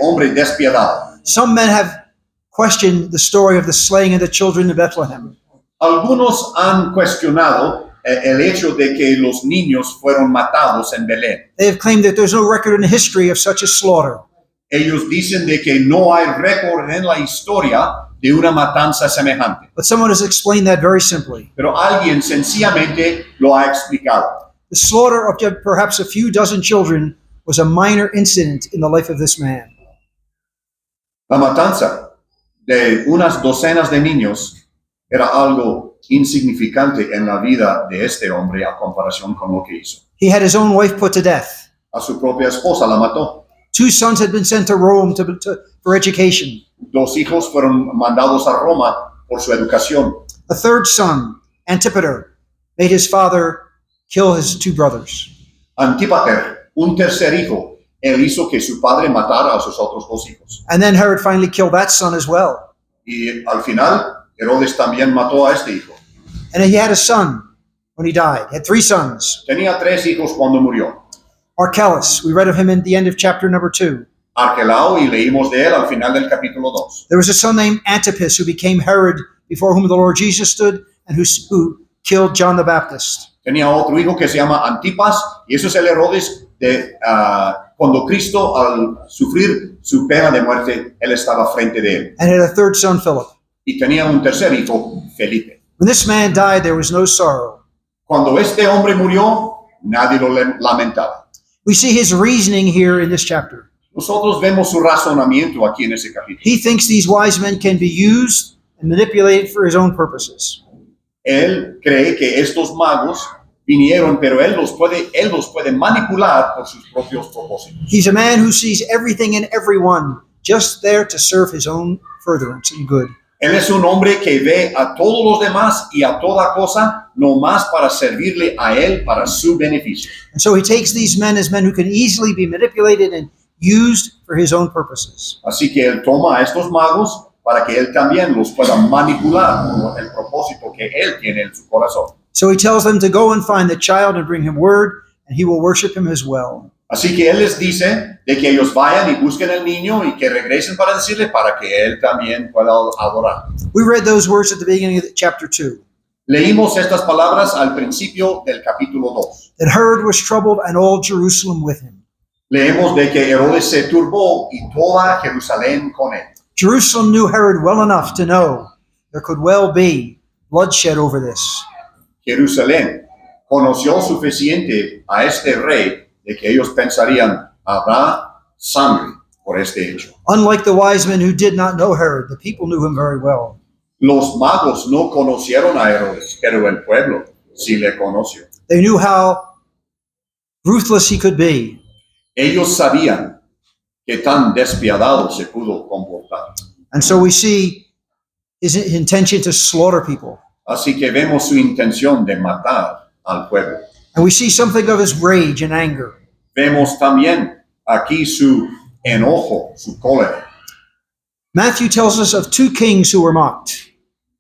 hombre despiadado. Some men have questioned the story of the slaying of the children of Bethlehem. Algunos han cuestionado el hecho de que los niños fueron matados en Belén. They have claimed that there's no record in history of such a slaughter. Ellos dicen de que no hay récord en la historia de una matanza semejante. But someone has explained that very simply. Pero alguien sencillamente lo ha explicado. The slaughter of perhaps a few dozen children was a minor incident in the life of this man. La matanza de unas docenas de niños era algo insignificante en la vida de este hombre a comparación con lo que hizo. He had his own wife put to death. A su propia esposa la mató. 2 sons had been sent to Rome for education. 2 hijos fueron mandados a Roma por su educación. A third son, Antipater, made his father kill his 2 brothers. Antípater, un tercer hijo, él hizo que su padre matara a sus otros 2 hijos. And then Herod finally killed that son as well. Y al final, Herodes también mató a este hijo. And he had a son when he died. He had 3 sons. Tenía 3 hijos cuando murió. Archelaus, we read of him at the end of chapter number 2. Arquelao, y leímos de él al final del capítulo 2. There was a son named Antipas who became Herod, before whom the Lord Jesus stood, and who killed John the Baptist. Tenía otro hijo que se llama Antipas, y eso es el Herodes de cuando Cristo, al sufrir su pena de muerte, él estaba frente de él. And had a third son, Philip. Y tenía un tercer hijo, Felipe. When this man died, there was no sorrow. Cuando este hombre murió, nadie lo lamentaba. We see his reasoning here in this chapter. Nosotros vemos su razonamiento aquí en ese capítulo. He thinks these wise men can be used and manipulated for his own purposes. Él cree que estos magos vinieron, pero él los puede manipular por sus propios propósitos. He's a man who sees everything and everyone just there to serve his own furtherance and good. Él es un hombre que ve a todos los demás y a toda cosa no más para servirle a él para su beneficio. And so he takes these men as men who can easily be manipulated and used for his own purposes. Así que él toma a estos magos para que él también los pueda manipular por el propósito que él tiene en su corazón. So he tells them to go and find the child and bring him word, and he will worship him as well. Así que él les dice de que ellos vayan y busquen al niño y que regresen para decirle para que él también pueda adorar. We read those words at the beginning of chapter 2. Leímos estas palabras al principio del capítulo 2. That Herod was troubled and all Jerusalem with him. Leemos de que Herodes se turbó y toda Jerusalén con él. Jerusalem knew Herod well enough to know there could well be bloodshed over this. Jerusalén conoció suficiente a este rey de que ellos pensarían, habrá sangre por este hecho. Unlike the wise men who did not know Herod, the people knew him very well. Los magos no conocieron a Herodes, pero el pueblo sí le conoció. They knew how ruthless he could be. Ellos sabían que tan despiadado se pudo comportar. And so we see his intention to slaughter people. Así que vemos su intención de matar al pueblo. And we see something of his rage and anger. Vemos también aquí su enojo, su cólera. Matthew tells us of 2 kings who were mocked.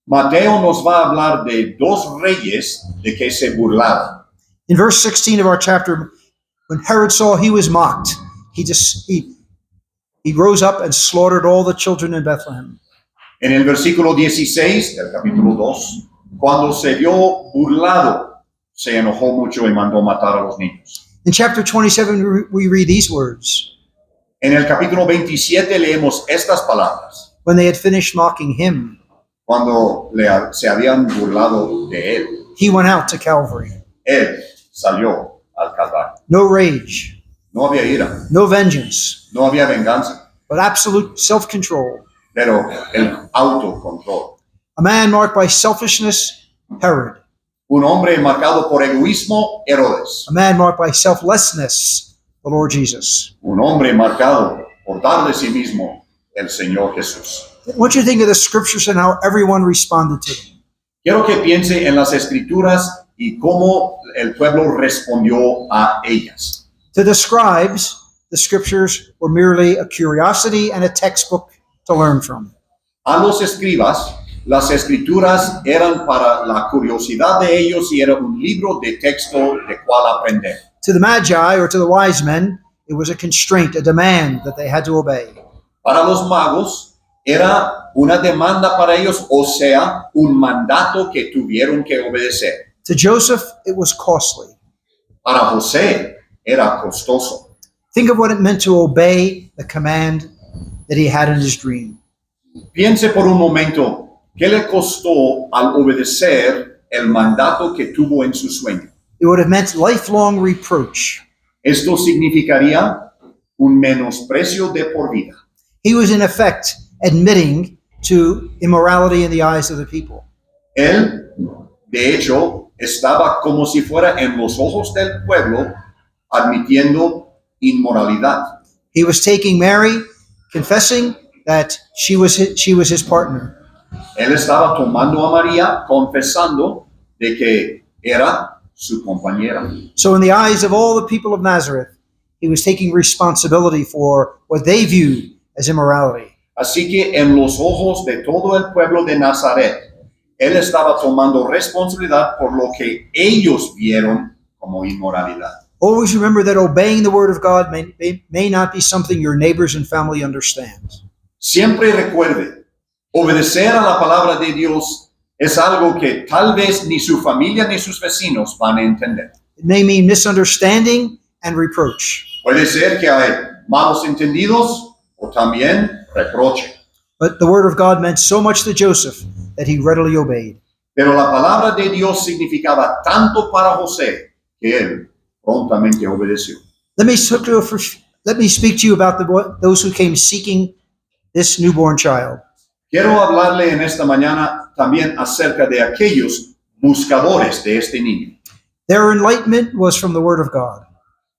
Mateo nos va a hablar de 2 reyes de que se burlaron. In verse 16 of our chapter, when Herod saw he was mocked, he rose up and slaughtered all the children in Bethlehem. En el versículo 16 del capítulo 2, cuando se vio burlado, se enojó mucho y mandó matar a los niños. In chapter 27, we read these words. En el capítulo 27 leemos estas palabras, when they had finished mocking him. cuando se habían burlado de él. He went out to Calvary. Él salió al Calvario. No rage, No había ira, no vengeance, no había venganza, but absolute self-control. pero el autocontrol. A man marked by selfishness, Herod. Un hombre marcado por egoísmo, Herodes. A man marked by selflessness, the Lord Jesus. Un hombre marcado por dar de sí mismo, el Señor Jesús. What do you think of the scriptures and how everyone responded to them? Quiero que piense en las escrituras y cómo el pueblo respondió a ellas. To the scribes, the scriptures were merely a curiosity and a textbook to learn from. A los escribas, las escrituras eran para la curiosidad de ellos y era un libro de texto de cual aprender. To the magi or to the wise men, it was a constraint, a demand that they had to obey. Para los magos era una demanda para ellos, o sea, un mandato que tuvieron que obedecer. To Joseph, it was costly. Para José era costoso. Think of what it meant to obey the command that he had in his dream. Piense por un momento, ¿qué le costó al obedecer el mandato que tuvo en su sueño? It would have meant lifelong reproach. Esto significaría un menosprecio de por vida. He was in effect admitting to immorality in the eyes of the people. Él, de hecho, estaba como si fuera en los ojos del pueblo admitiendo inmoralidad. He was taking Mary, confessing that she was his partner. Él estaba tomando a María, confesando de que era su compañera. So in the eyes of all the people of Nazareth, he was taking responsibility for what they viewed as immorality. Así que en los ojos de todo el pueblo de Nazaret, él estaba tomando responsabilidad por lo que ellos vieron como inmoralidad. Always remember that obeying the word of God may not be something your neighbors and family understand. Siempre recuerde, obedecer a la palabra de Dios es algo que tal vez ni su familia ni sus vecinos van a entender. It may mean misunderstanding and reproach. Puede ser que hay malos entendidos o también reproche. But the word of God meant so much to Joseph that he readily obeyed. Pero la palabra de Dios significaba tanto para José que él prontamente obedeció. Let me speak to you about those who came seeking this newborn child. Quiero hablarle en esta mañana también acerca de aquellos buscadores de este niño. Their enlightenment was from the word of God.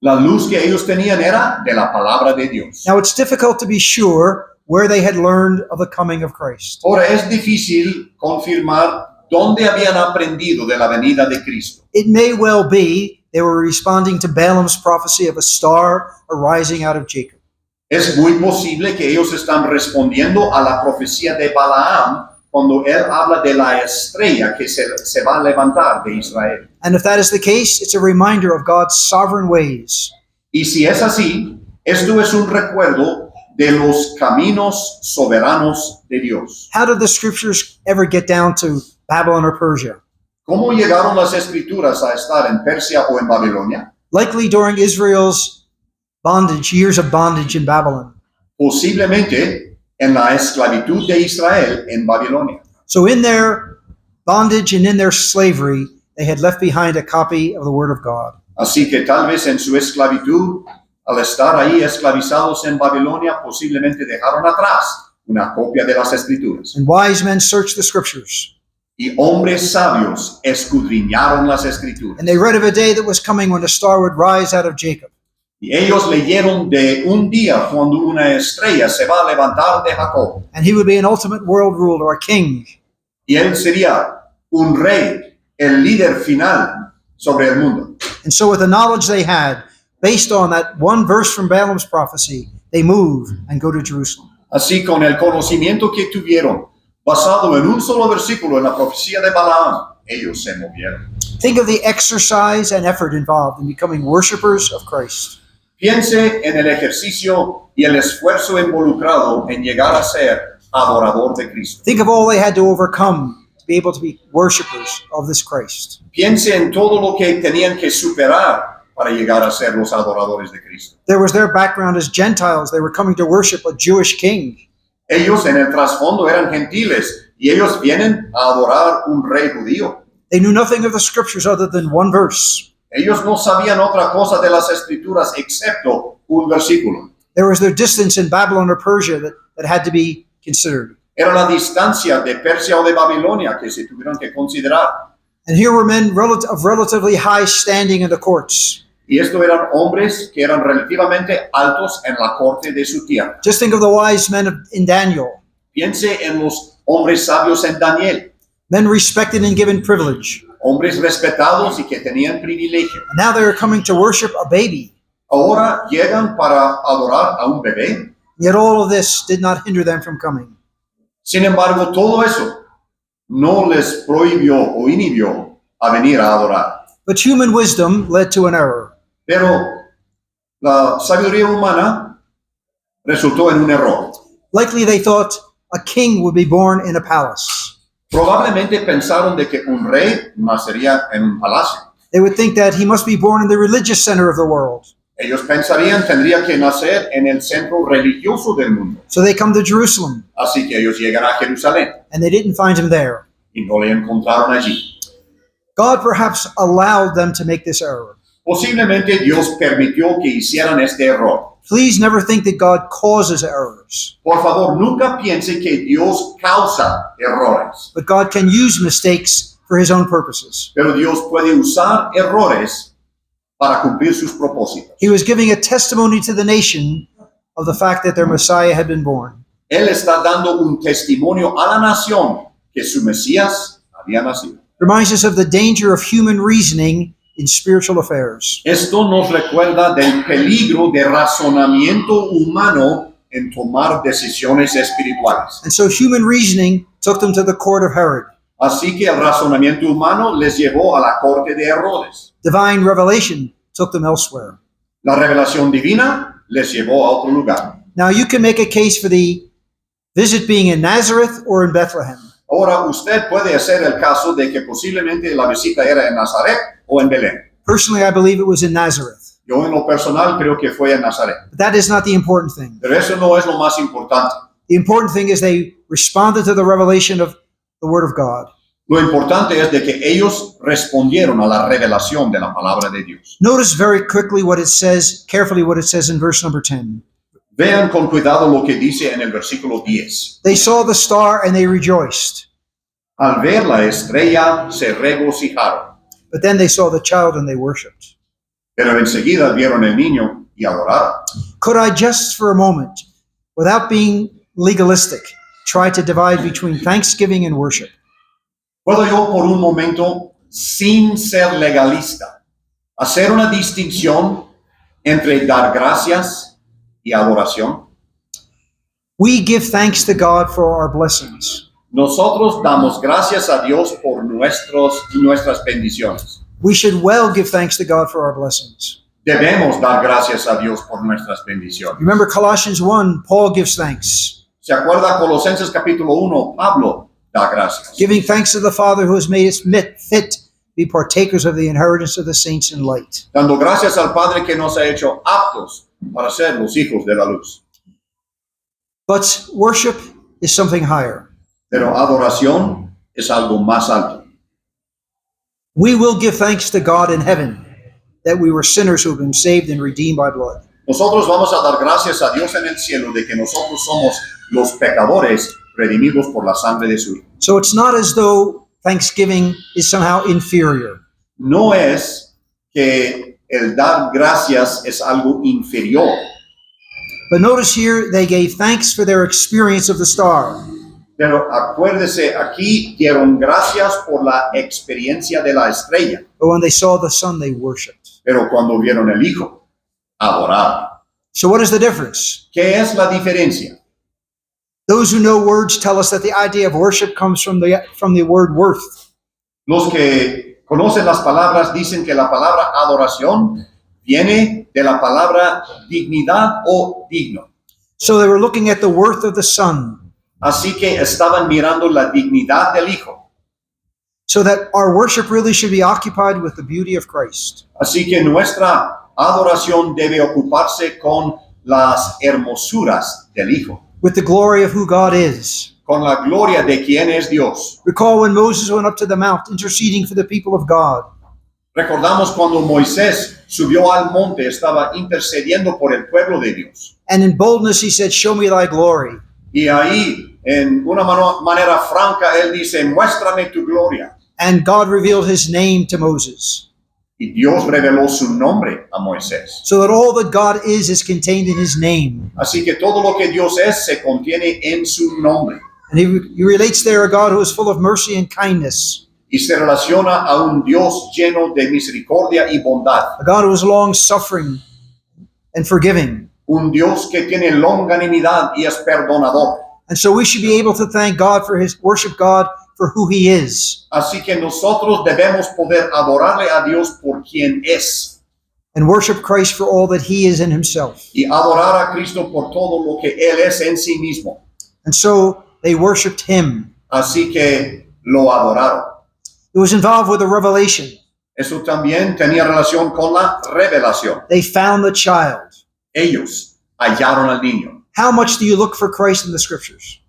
La luz que ellos tenían era de la palabra de Dios. Now it's difficult to be sure where they had learned of the coming of Christ. Ahora es difícil confirmar dónde habían aprendido de la venida de Cristo. It may well be they were responding to Balaam's prophecy of a star arising out of Jacob. Es muy posible que ellos están respondiendo a la profecía de Balaam cuando él habla de la estrella que se va a levantar de Israel. And if that is the case, it's a reminder of God's sovereign ways. Y si es así, esto es un recuerdo de los caminos soberanos de Dios. How did the scriptures ever get down to Babylon or Persia? ¿Cómo llegaron las escrituras a estar en Persia o en Babilonia? Likely during Israel's bondage, years of bondage in Babylon. Posiblemente en la esclavitud de Israel en Babilonia. So in their bondage and in their slavery, they had left behind a copy of the Word of God. Así que tal vez en su esclavitud, al estar ahí esclavizados en Babilonia, posiblemente dejaron atrás una copia de las escrituras. And wise men searched the scriptures. Y hombres sabios escudriñaron las escrituras. And they read of a day that was coming when a star would rise out of Jacob. Y ellos leyeron de un día cuando una estrella se va a levantar de Jacob. And he would be an ultimate world ruler, a king. Y él sería un rey, el líder final sobre el mundo. And so with the knowledge they had, based on that one verse from Balaam's prophecy, they move and go to Jerusalem. Así con el conocimiento que tuvieron, basado en un solo versículo en la profecía de Balaam, ellos se movieron. Think of the exercise and effort involved in becoming worshipers of Christ. Piense en el ejercicio y el esfuerzo involucrado en llegar a ser adorador de Cristo. Think of all they had to overcome to be able to be worshipers of this Christ. Piense en todo lo que tenían que superar para llegar a ser los adoradores de Cristo. There was their background as Gentiles. They were coming to worship a Jewish king. Ellos en el trasfondo eran gentiles y ellos vienen a adorar un rey judío. They knew nothing of the scriptures other than one verse. Ellos no sabían otra cosa de las escrituras excepto un versículo. There was their distance in Babylon or Persia that had to be considered. Era la distancia de Persia o de Babilonia que se tuvieron que considerar. And here were men of relatively high standing in the courts. Y estos eran hombres que eran relativamente altos en la corte de su tierra. Just think of the wise men in Daniel, Piense en los hombres sabios en Daniel, men respected and given privilege. hombres respetados y que tenían privilegio. And now they are coming to worship a baby. Ahora llegan para adorar a un bebé. Yet all of this did not hinder them from coming. Sin embargo, todo eso no les prohibió o inhibió a venir a adorar. But human wisdom led to an error. Pero la sabiduría humana resultó en un error. Likely they thought a king would be born in a palace. Probablemente pensaron de que un rey nacería en un palacio. They would think that he must be born in the religious center of the world. Ellos pensarían tendría que nacer en el centro religioso del mundo. So they come to Jerusalem, Así que ellos llegan a Jerusalén and they didn't find him there. y no le encontraron allí. God perhaps allowed them to make this error. Posiblemente Dios permitió que hicieran este error. Please never think that God causes errors, Por favor, nunca piense que Dios causa errores, but God can use mistakes for his own purposes. pero Dios puede usar errores para cumplir sus propósitos. He was giving a testimony to the nation of the fact that their Messiah had been born. Él está dando un testimonio a la nación que su Mesías había nacido. Reminds us of the danger of human reasoning in spiritual affairs. Esto nos recuerda del peligro de razonamiento humano en tomar decisiones espirituales. And so human reasoning took them to the court of Herod. Así que el razonamiento humano les llevó a la corte de Herodes. Divine revelation took them elsewhere. La revelación divina les llevó a otro lugar. Now you can make a case for the visit being in Nazareth or in Bethlehem. Ahora usted puede hacer el caso de que posiblemente la visita era en Nazaret o en Belén. Personally, I believe it was in Nazareth. Yo en lo personal creo que fue en Nazaret. But that is not the important thing. Pero eso no es lo más importante. The important thing is they responded to the revelation of the Word of God. Lo importante es de que ellos respondieron a la revelación de la palabra de Dios. Notice very quickly carefully what it says in verse number 10. Vean con cuidado lo que dice en el versículo 10. They saw the star and they rejoiced. Al ver la estrella se regocijaron, But then they saw the child and they worshiped. pero enseguida vieron el niño y adoraron. Could I just for a moment, without being legalistic, try to divide between thanksgiving and worship? ¿Puedo yo por un momento, sin ser legalista, hacer una distinción entre dar gracias y adoración? We give thanks to God for our blessings. Nosotros damos gracias a Dios por nuestras bendiciones. We should well give thanks to God for our blessings. Debemos dar gracias a Dios por nuestras bendiciones. Remember Colossians 1, Paul gives thanks, ¿Se acuerda Colosenses capítulo 1? Pablo da gracias. giving thanks to the Father who has made us fit to be partakers of the inheritance of the saints in light. Dando gracias al Padre que nos ha hecho aptos para ser los hijos de la luz. But worship is something higher. Pero adoración es algo más alto. We will give thanks to God in heaven that we were sinners who have been saved and redeemed by blood. Nosotros vamos a dar gracias a Dios en el cielo de que nosotros somos los pecadores redimidos por la sangre de su Hijo. So it's not as though thanksgiving is somehow inferior. No es que el dar gracias es algo inferior. But notice here they gave thanks for their experience of the star. Pero acuérdese, aquí dieron gracias por la experiencia de la estrella. But when they saw the sun, they worshipped. Pero cuando vieron el Hijo, adoraron. So what is the difference? ¿Qué es la diferencia? Those who know words tell us that the idea of worship comes from the word worth. Los que conocen las palabras dicen que la palabra adoración viene de la palabra dignidad o digno. So they were looking at the worth of the sun. Así que estaban mirando la dignidad del Hijo. So that our worship really should be occupied with the beauty of Christ. Así que nuestra adoración debe ocuparse con las hermosuras del Hijo, With the glory of who God is. con la gloria de quien es Dios. Recall when Moses went up to the mount interceding for the people of God. Recordamos cuando Moisés subió al monte, estaba intercediendo por el pueblo de Dios. And in boldness he said, "Show me thy glory." Y ahí, en una manera franca, él dice, muéstrame tu gloria. And God revealed his name to Moses. Y Dios reveló su nombre a Moisés. So that all that God is contained in his name. Así que todo lo que Dios es se contiene en su nombre. And he relates there a God who is full of mercy and kindness. Y se relaciona a un Dios lleno de misericordia y bondad. A God who is long-suffering and forgiving. Un Dios que tiene longanimidad y es perdonador. And so we should be able to thank God for worship God for who he is. Así que nosotros debemos poder adorarle a Dios por quien es. And worship Christ for all that he is in himself. Y adorar a Cristo por todo lo que Él es en sí mismo. And so they worshiped him. Así que lo adoraron. It was involved with a revelation. Eso también tenía relación con la revelación. They found the child. Ellos hallaron al niño. How much do you look for Christ in the scriptures?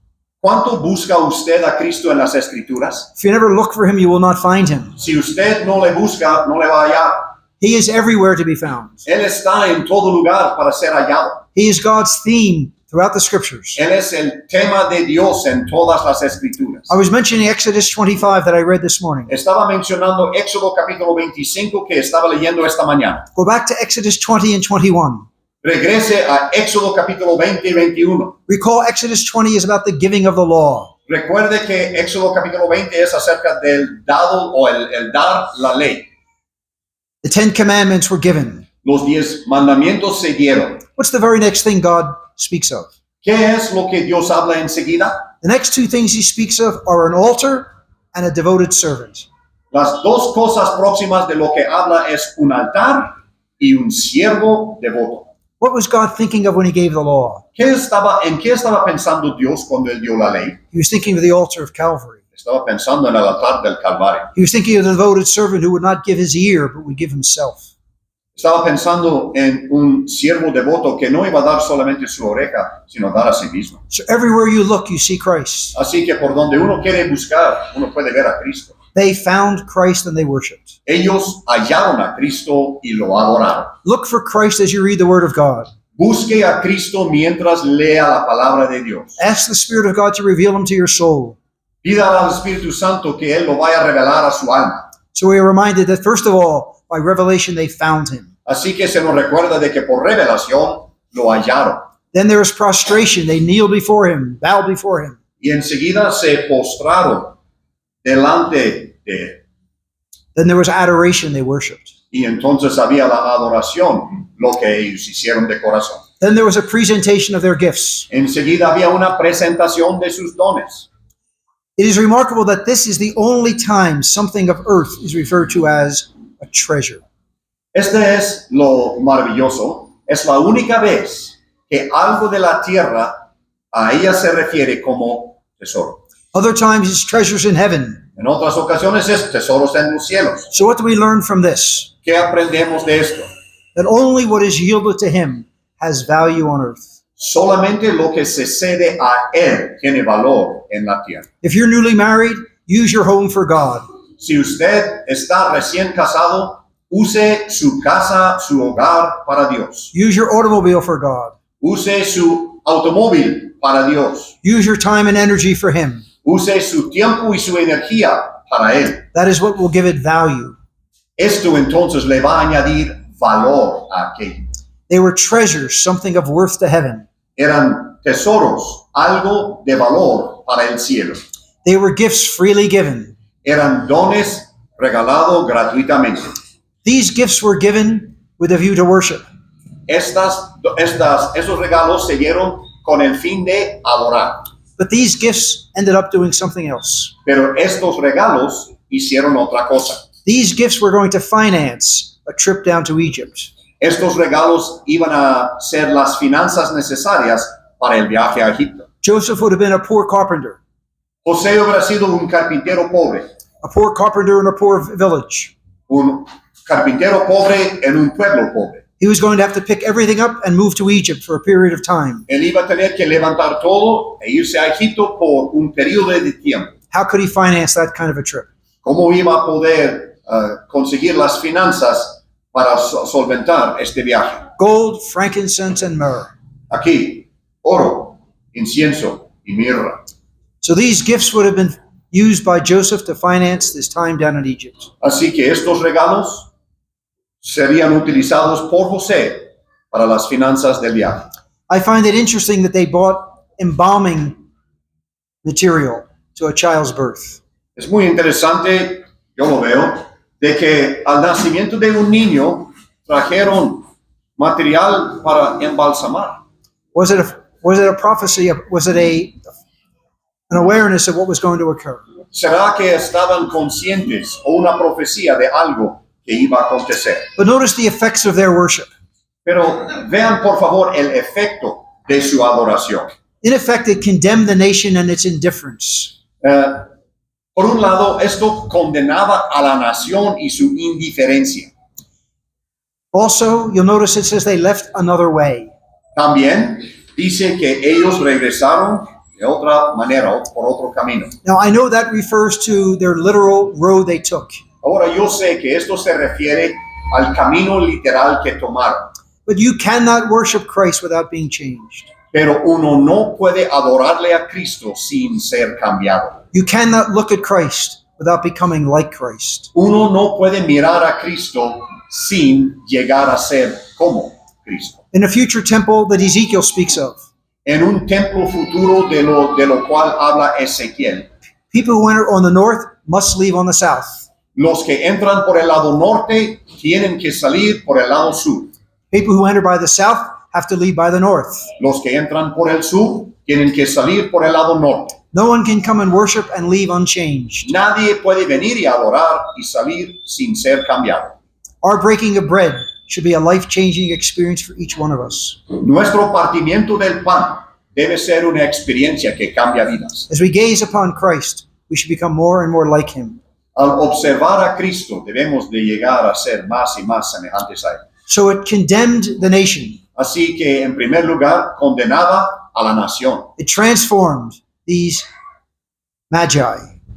¿Cuánto busca usted a Cristo en las Escrituras? If you never look for him, you will not find him. Si usted no le busca, no le va a hallar. He is everywhere to be found. Él está en todo lugar para ser hallado. He is God's theme throughout the scriptures. Él es el tema de Dios en todas las Escrituras. I was mentioning Exodus 25 that I read this morning. Estaba mencionando Éxodo capítulo 25 que estaba leyendo esta mañana. Go back to Exodus 20 and 21. Regrese a Éxodo capítulo 20 y 21. Recall Exodus 20 is about the giving of the law. Recuerde que Éxodo capítulo 20 es acerca del dado o el dar la ley. The 10 commandments were given. Los 10 mandamientos se dieron. What's the very next thing God speaks of? ¿Qué es lo que Dios habla enseguida? The next two things he speaks of are an altar and a devoted servant. Las dos cosas próximas de lo que habla es un altar y un siervo devoto. What was God thinking of when he gave the law? ¿En qué estaba pensando Dios cuando Él dio la ley? He was thinking of the altar of Calvary. Estaba pensando en el altar del Calvario. He was thinking of the devoted servant who would not give his ear, but would give himself. Estaba pensando en un siervo devoto que no iba a dar solamente su oreja, sino dar a sí mismo. So everywhere you look, you see Christ. Así que por donde uno quiere buscar, uno puede ver a Cristo. They found Christ and they worshipped. Ellos hallaron a Cristo y lo adoraron. Look for Christ as you read the Word of God. Busque a Cristo mientras lea la palabra de Dios. Ask the Spirit of God to reveal him to your soul. Pida al Espíritu Santo que Él lo vaya a revelar a su alma. So we are reminded that first of all, by revelation, they found him. Así que se nos recuerda de que por revelación lo hallaron. Then there was prostration. They kneeled before him, bowed before him. Y enseguida se postraron delante de Él. Then there was adoration. They worshipped. Y entonces había la adoración, lo que ellos hicieron de corazón. Then there was a presentation of their gifts. Enseguida había una presentación de sus dones. It is remarkable that this is the only time something of earth is referred to as a treasure. Este es lo maravilloso. Es la única vez que algo de la tierra a ella se refiere como tesoro. Other times it's treasures in heaven. En otras ocasiones es tesoros en los cielos. So what do we learn from this? ¿Qué aprendemos de esto? That only what is yielded to him has value on earth. Solamente lo que se cede a Él tiene valor en la tierra. If you're newly married, use your home for God. Si usted está recién casado, use su casa, su hogar para Dios. Use your automobile for God. Use su automóvil para Dios. Use your time and energy for him. Use su tiempo y su energía para Él. That is what will give it value. Esto entonces le va a añadir valor a aquello. They were treasures, something of worth to heaven. Eran tesoros, algo de valor para el cielo. They were gifts freely given. Eran dones regalados gratuitamente. These gifts were given with a view to worship. Esos regalos se dieron con el fin de adorar. But these gifts ended up doing something else. Pero estos regalos hicieron otra cosa. These gifts were going to finance a trip down to Egypt. Estos regalos iban a ser las finanzas necesarias para el viaje a Egipto. Joseph would have been a poor carpenter. José hubiera sido un carpintero pobre. a poor carpenter in a poor village. un carpintero pobre en un pueblo pobre. He was going to have to pick everything up and move to Egypt for a period of time. Él iba a tener que levantar todo e irse a Egipto por un periodo de tiempo. How could he finance that kind of a trip? ¿Cómo iba a poder conseguir las finanzas para solventar este viaje? Gold, frankincense, and myrrh. Aquí, oro, incienso y mirra. So these gifts would have been used by Joseph to finance this time down in Egypt. Así que estos regalos serían utilizados por José para las finanzas del viaje. I find it interesting that they bought embalming material to a child's birth. Es muy interesante, yo lo veo, de que al nacimiento de un niño trajeron material para embalsamar. Was it a prophecy? Was it an awareness of what was going to occur? ¿Será que estaban conscientes o una profecía de algo que iba a acontecer? But notice the effects of their worship. Pero vean por favor el efecto de su adoración. In effect, it condemned the nation and its indifference. Por un lado, esto condenaba a la nación y su indiferencia. Also, you'll notice it says they left another way. También dice que ellos regresaron de otra manera, o por otro camino. Now, I know that refers to their literal road they took. Ahora yo sé que esto se refiere al camino literal que tomaron, But you cannot worship Christ without being changed. pero uno no puede adorarle a Cristo sin ser cambiado. You cannot look at Christ without becoming like Christ. Uno no puede mirar a Cristo sin llegar a ser como Cristo. In a future temple that Ezekiel speaks of, En un templo futuro de lo cual habla Ezequiel, people who enter on the north must leave on the south. los que entran por el lado norte tienen que salir por el lado sur. People who enter by the south have to leave by the north. Los que entran por el sur tienen que salir por el lado norte. No one can come and worship and leave unchanged. Nadie puede venir y adorar y salir sin ser cambiado. Our breaking of bread should be a life-changing experience for each one of us. Nuestro partimiento del pan debe ser una experiencia que cambia vidas. As we gaze upon Christ, we should become more and more like him. Al observar a Cristo debemos de llegar a ser más y más semejantes a Él. So it condemned the nation. Así que en primer lugar condenaba a la nación It transformed these magi.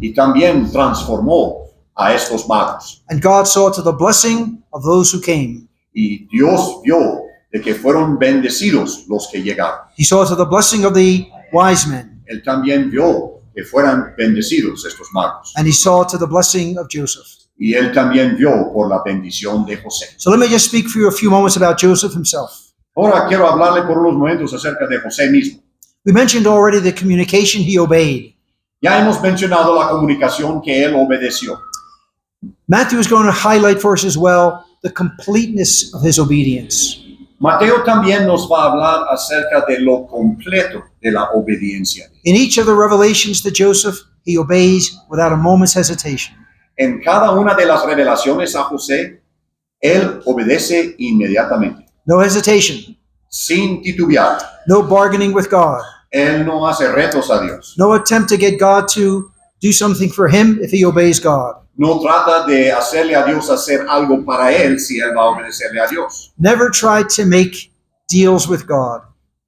y también transformó a estos magos. And God saw to the blessing of those who came. Y Dios vio de que fueron bendecidos los que llegaron. He saw to the blessing of the wise men. Él también vio que fueran bendecidos estos magos. And he saw to the blessing of Joseph. Y él también vio por la bendición de José. So let me just speak for you a few moments about Joseph himself. Ahora quiero hablarle por unos momentos acerca de José mismo. We mentioned already the communication he obeyed. Ya hemos mencionado la comunicación que él obedeció. Matthew is going to highlight for us as well the completeness of his obedience. Mateo también nos va a hablar acerca de lo completo de la obediencia. In each of the revelations to Joseph, he obeys without a moment's hesitation. En cada una de las revelaciones a José, él obedece inmediatamente, No hesitation, sin titubear. no bargaining with God, Él no hace retos a Dios. no attempt to get God to do something for him if he obeys God. No trata de hacerle a Dios hacer algo para él si él va a obedecerle a Dios. Never try to make deals with God.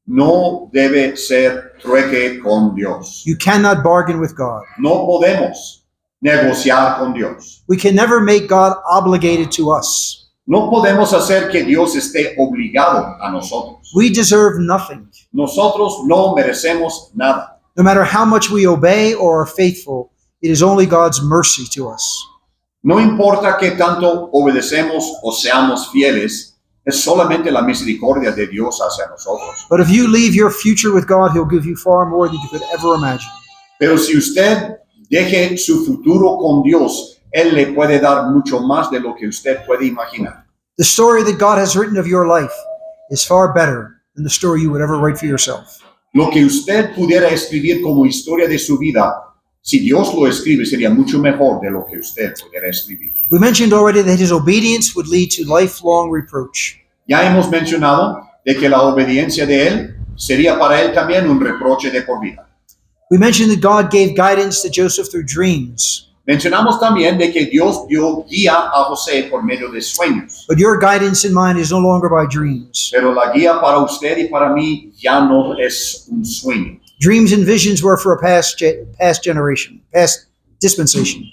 No debe ser trueque con Dios. You cannot bargain with God. No podemos negociar con Dios. We can never make God obligated to us. No podemos hacer que Dios esté obligado a nosotros. We deserve nothing. Nosotros no merecemos nada. No matter how much we obey or are faithful, it is only God's mercy to us. No importa que tanto obedecemos o seamos fieles, es solamente la misericordia de Dios hacia nosotros. But if you leave your future with God, he'll give you far more than you could ever imagine. Pero si usted deje su futuro con Dios, Él le puede dar mucho más de lo que usted puede imaginar. The story that God has written of your life is far better than the story you would ever write for yourself. Lo que usted pudiera escribir como historia de su vida, si Dios lo escribe, sería mucho mejor de lo que usted pudiera escribir. We mentioned already that his obedience would lead to lifelong reproach. Ya hemos mencionado de que la obediencia de Él sería para Él también un reproche de por vida. We mentioned that God gave guidance to Joseph through dreams. Mencionamos también de que Dios dio guía a José por medio de sueños. But your guidance and mine is no longer by dreams. Pero la guía para usted y para mí ya no es un sueño. Dreams and visions were for a past generation, past dispensation.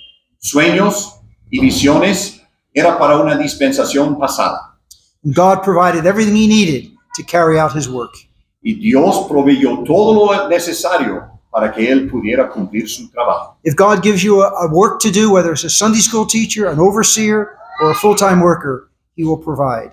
Sueños y visiones era para una dispensación pasada. And God provided everything he needed to carry out his work. Y Dios proveyó todo lo necesario para que él pudiera cumplir su trabajo. If God gives you a work to do, whether it's a Sunday school teacher, an overseer, or a full-time worker, he will provide.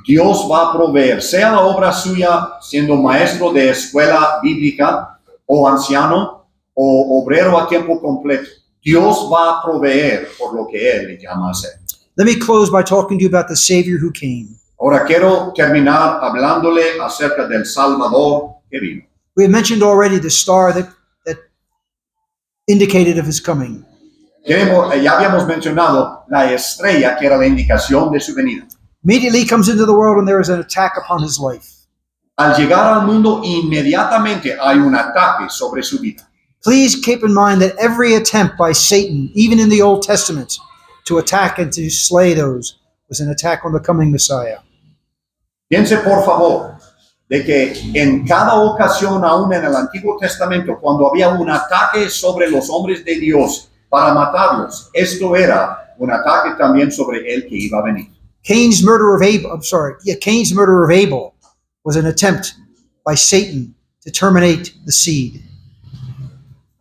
Dios va a proveer, sea la obra suya siendo maestro de escuela bíblica o anciano o obrero a tiempo completo. Dios va a proveer por lo que él le llama a hacer. Let me close by talking to you about the Savior who came. Ahora quiero terminar hablándole acerca del Salvador que vino. We had mentioned already the star that indicated of his coming. Ya habíamos mencionado la estrella que era la indicación de su venida. Immediately he comes into the world and there is an attack upon his life. Al llegar al mundo, inmediatamente hay un ataque sobre su vida. Please keep in mind that every attempt by Satan, even in the Old Testament, to attack and to slay those was an attack on the coming Messiah. Piense por favor de que en cada ocasión, aún en el Antiguo Testamento, cuando había un ataque sobre los hombres de Dios para matarlos, esto era un ataque también sobre el que iba a venir. Cain's murder of Abel was an attempt by Satan to terminate the seed.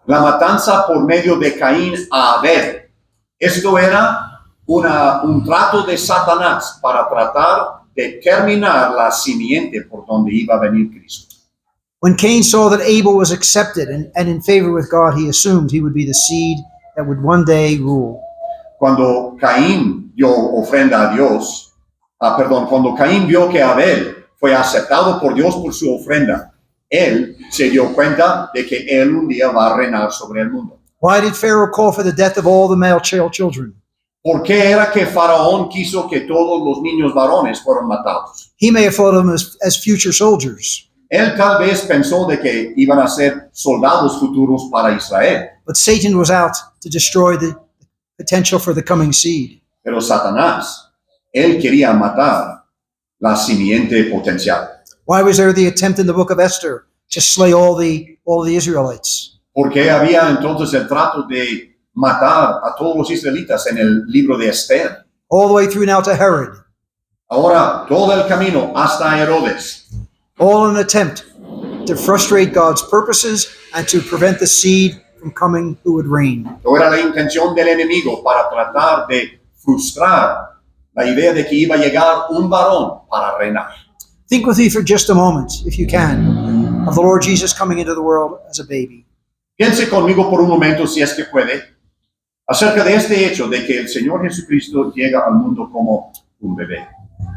La matanza por medio de Caín a Abel, esto era un trato de Satanás para tratar de terminar la simiente por donde iba a venir Cristo. When Cain saw that Abel was accepted and in favor with God, he assumed he would be the seed that would one day rule. Cuando Caín dio ofrenda a Dios, cuando Caín vio que Abel fue aceptado por Dios por su ofrenda, él se dio cuenta de que él un día va a reinar sobre el mundo. Why did Pharaoh call for the death of all the male children? ¿Por qué era que Faraón quiso que todos los niños varones fueran matados? He may have thought of them as future soldiers, Él tal vez pensó de que iban a ser soldados futuros para Israel, but Satan was out to destroy the potential for the coming seed. pero Satanás, él quería matar la simiente potencial. Why was there the attempt in the book of Esther to slay all the Israelites? Porque había entonces el trato de matar a todos los israelitas en el libro de Esther. All the way through now to Herod. Ahora todo el camino hasta Herodes. All in an attempt to frustrate God's purposes and to prevent the seed from coming who would reign. Todo era la intención del enemigo para tratar de frustrar la idea de que iba a llegar un varón para reinar. Think with me for just a moment, if you can, of the Lord Jesus coming into the world as a baby. Piense conmigo por un momento, si es que puede, acerca de este hecho de que el Señor Jesucristo llega al mundo como un bebé.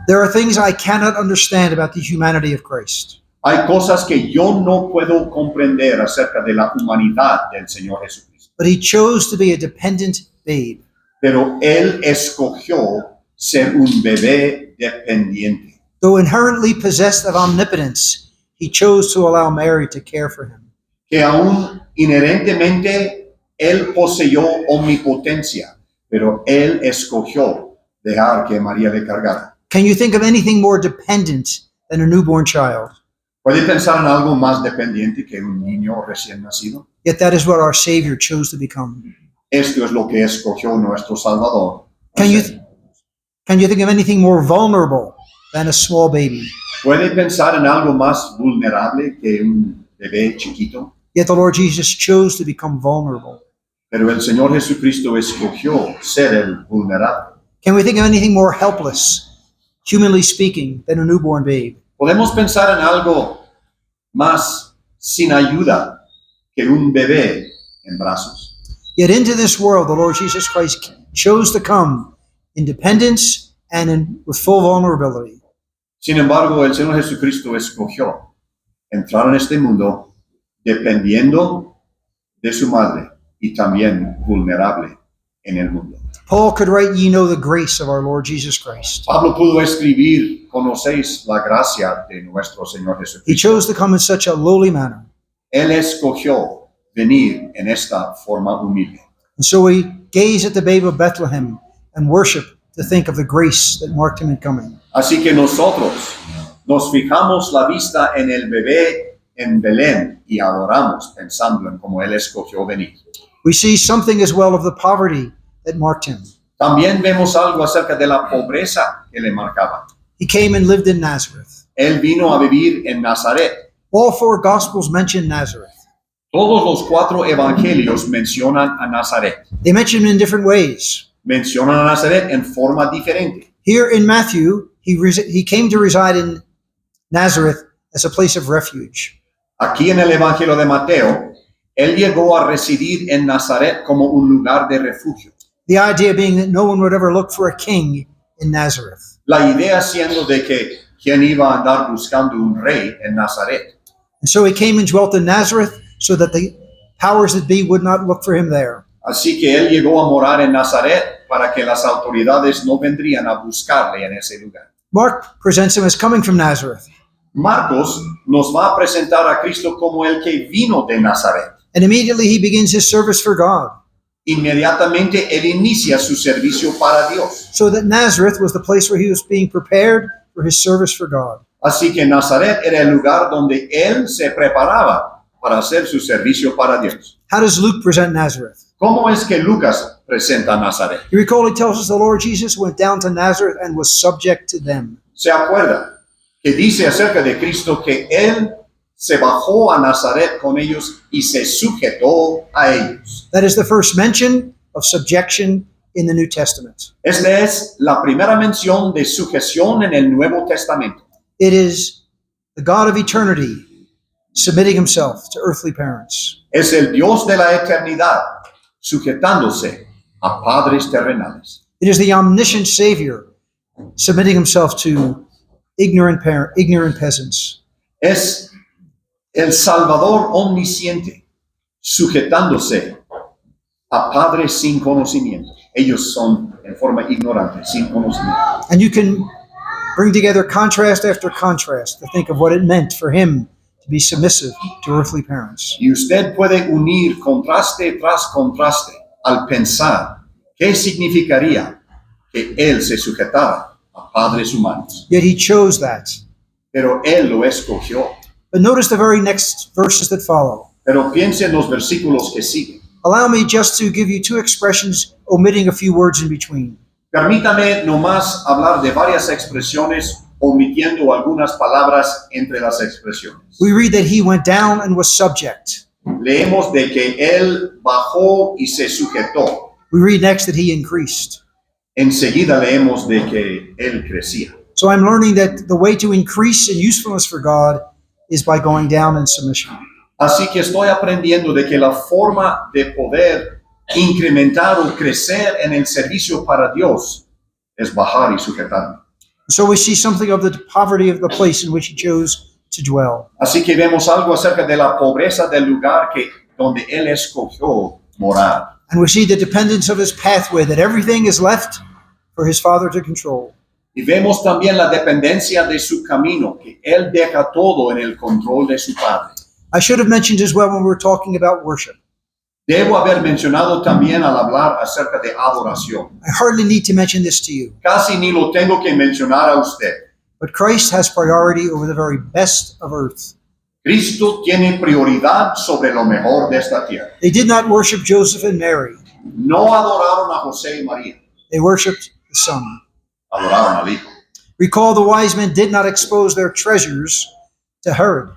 There are things I cannot understand about the humanity of Christ. Hay cosas que yo no puedo comprender acerca de la humanidad del Señor Jesucristo. But he chose to be a dependent babe. Pero Él escogió ser un bebé dependiente. Though inherently possessed of omnipotence, he chose to allow Mary to care for him. Que aún inherentemente Él poseyó omnipotencia, pero Él escogió dejar que María le cargara. Can you think of anything more dependent than a newborn child? ¿Puede pensar en algo más dependiente que un niño recién nacido? Yet that is what our Savior chose to become. Esto es lo que escogió nuestro Salvador. Can you think of anything more vulnerable than a small baby? ¿Puede pensar en algo más vulnerable que un bebé chiquito? Yet the Lord Jesus chose to become vulnerable. Pero el Señor Jesucristo escogió ser el vulnerable. Can we think of anything more helpless, humanly speaking, than a newborn babe? Podemos pensar en algo más sin ayuda que un bebé en brazos. Yet into this world, the Lord Jesus Christ chose to come in dependence and with full vulnerability. Sin embargo, el Señor Jesucristo escogió entrar en este mundo dependiendo de su madre y también vulnerable en el mundo. Paul could write, "Ye know the grace of our Lord Jesus Christ." Pablo pudo escribir, conocéis la gracia de nuestro Señor He Jesucristo. chose to come in such a lowly manner. Él escogió venir en esta forma humilde. And so we gaze at the babe of Bethlehem and worship to think of the grace that marked him in coming. Así que nosotros nos fijamos la vista en el bebé en Belén y adoramos pensando en cómo Él escogió venir. We see something as well of the poverty that marked him. También vemos algo acerca de la pobreza que le marcaba. He came and lived in Nazareth. Él vino a vivir en Nazaret. All four Gospels mention Nazareth. Todos los 4 evangelios mencionan a Nazaret. They mention him in different ways. Mencionan a Nazaret en forma diferente. Here in Matthew, he came to reside in Nazareth as a place of refuge. Aquí en el evangelio de Mateo, Él llegó a residir en Nazaret como un lugar de refugio. The idea being that no one would ever look for a king in Nazareth. La idea siendo de que quién iba a andar buscando un rey en Nazaret. And so he came and dwelt in Nazareth so that the powers that be would not look for him there. Así que Él llegó a morar en Nazaret para que las autoridades no vendrían a buscarle en ese lugar. Mark presents him as coming from Nazareth. Marcos nos va a presentar a Cristo como el que vino de Nazaret. And immediately he begins his service for God. Inmediatamente Él inicia su servicio para Dios. So that Nazareth was the place where he was being prepared for his service for God. Así que Nazaret era el lugar donde Él se preparaba para hacer su servicio para Dios. How does Luke present Nazareth? ¿Cómo es que Lucas presenta a Nazaret? You recall he tells us the Lord Jesus went down to Nazareth and was subject to them. ¿Se acuerda que dice acerca de Cristo que Él se bajó a Nazaret con ellos y se sujetó a ellos? That is the first mention of subjection in the New Testament. Esta es la primera mención de sujeción en el Nuevo Testamento. It is the God of eternity submitting himself to earthly parents. Es el Dios de la eternidad sujetándose a padres terrenales. It is the omniscient Savior submitting himself to ignorant peasants. Es el Salvador omnisciente sujetándose a padres sin conocimiento. Ellos son en forma ignorante, sin conocimiento. And you can bring together contrast after contrast to think of what it meant for him to be submissive to earthly parents. Y usted puede unir contraste tras contraste al pensar qué significaría que Él se sujetara a padres humanos. Yet he chose that. Pero Él lo escogió. But notice the very next verses that follow. Pero piense en los versículos que siguen. Allow me just to give you two expressions, omitting a few words in between. Permítame nomás hablar de varias expresiones, omitiendo algunas palabras entre las expresiones. We read that he went down and was subject. Leemos de que Él bajó y se sujetó. We read next that he increased. Enseguida leemos de que Él crecía. So I'm learning that the way to increase in usefulness for God is by going down in submission. Así que estoy aprendiendo de que la forma de poder incrementar o crecer en el servicio para Dios es bajar y sujetarme. So we see something of the poverty of the place in which he chose to dwell. Así que vemos algo acerca de la pobreza del lugar donde Él escogió morar. And we see the dependence of his pathway, that everything is left for his Father to control. Y vemos también la dependencia de su camino, que Él deja todo en el control de su Padre. I should have mentioned as well when we were talking about worship. Debo haber mencionado también al hablar acerca de adoración. I hardly need to mention this to you, Casi ni lo tengo que mencionar a usted. but Christ has priority over the very best of earth. Cristo tiene prioridad sobre lo mejor de esta tierra. They did not worship Joseph and Mary. No adoraron a José y María, They worshiped the Son. adoraron al Hijo. Recall the wise men did not expose their treasures to Herod.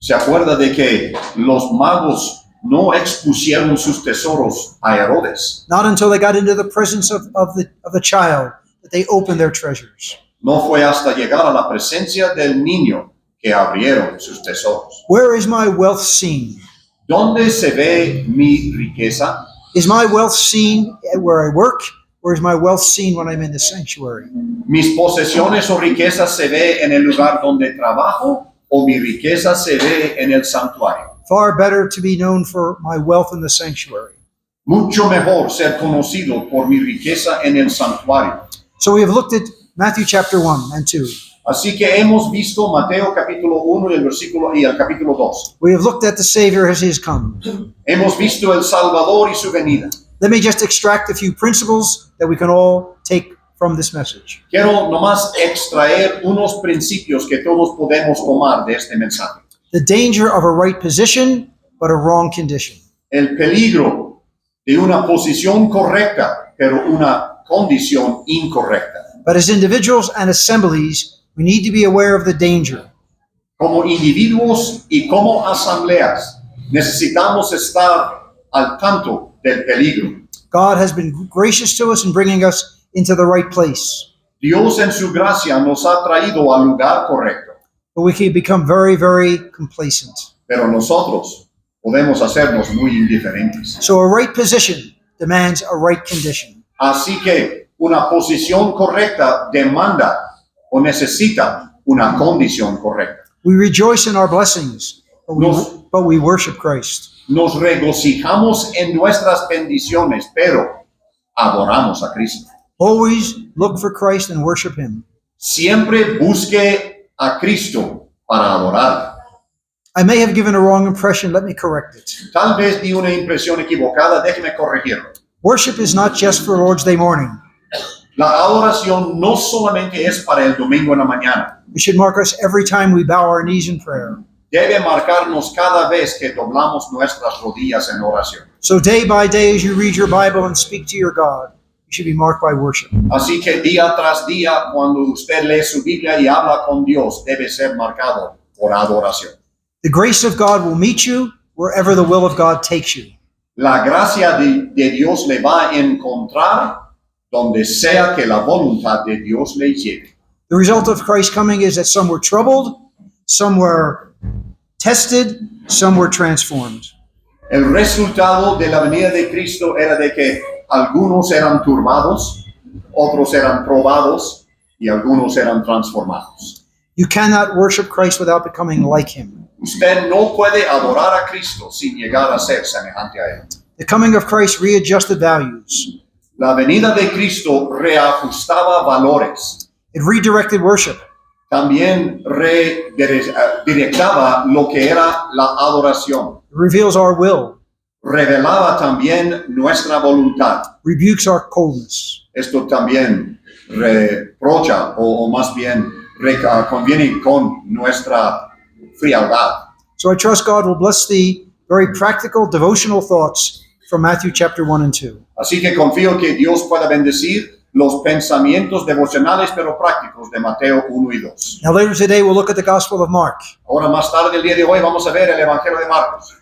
Se acuerda de que los magos no expusieron sus tesoros a Herodes. Not until they got into the presence of the child that they opened their treasures. No fue hasta llegar a la presencia del niño que abrieron sus tesoros. Where is my wealth seen? ¿Dónde se ve mi riqueza? Is my wealth seen where I work, or is my wealth seen when I'm in the sanctuary? ¿Mis posesiones o riquezas se ve en el lugar donde trabajo o mi riqueza se ve en el santuario? Far better to be known for my wealth in the sanctuary. Mucho mejor ser conocido por mi riqueza en el santuario. So we have looked at Matthew chapter 1 and 2. Así que hemos visto Mateo capítulo 1 y el capítulo 2. We have looked at the Savior as he has come. Hemos visto el Salvador y su venida. Let me just extract a few principles that we can all take from this message. Quiero nomás extraer unos principios que todos podemos tomar de este mensaje. The danger of a right position, but a wrong condition. El peligro de una posición correcta, pero una condición incorrecta. But as individuals and assemblies, we need to be aware of the danger. Como individuos y como asambleas, necesitamos estar al tanto del peligro. God has been gracious to us in bringing us into the right place. Dios en su gracia nos ha traído al lugar correcto, But we can become very, very complacent. pero nosotros podemos hacernos muy indiferentes. So a right position demands a right condition. Así que una posición correcta demanda o necesita una condición correcta. We rejoice in our blessings, but we worship Christ. Nos regocijamos en nuestras bendiciones, pero adoramos a Cristo. Always look for Christ and worship Him. Siempre busque a Cristo para adorar. I may have given a wrong impression. Let me correct it. Tal vez di una impresión equivocada, déjeme corregirlo. Worship is not just for Lord's Day morning. La adoración no solamente es para el domingo en la mañana. It should mark us every time we bow our knees in prayer. Debe marcarnos cada vez que doblamos nuestras rodillas en oración. So day by day, as you read your Bible and speak to your God, you should be marked by worship. Así que día tras día, cuando usted lee su Biblia y habla con Dios, debe ser marcado por adoración. The grace of God will meet you wherever the will of God takes you. La gracia de Dios le va a encontrar donde sea que la voluntad de Dios le lleve. The result of Christ's coming is that some were troubled, some were tested, some were transformed. El resultado de la venida de Cristo era de que algunos eran turbados, otros eran probados y algunos eran transformados. You cannot worship Christ without becoming like Him. Usted no puede adorar a Cristo sin llegar a ser semejante a Él. The coming of Christ readjusted values. La venida de Cristo reajustaba valores. It redirected worship. También redirectaba lo que era la adoración. It reveals our will, Revelaba también nuestra voluntad. rebukes our coldness. Esto también reprocha o más bien conviene con nuestra frialdad. So I trust God will bless the very practical devotional thoughts from Matthew chapter 1 and 2. Así que confío que Dios pueda bendecir los pensamientos devocionales pero prácticos de Mateo 1 y 2. Now later today we'll look at the Gospel of Mark. Ahora más tarde el día de hoy vamos a ver el Evangelio de Marcos.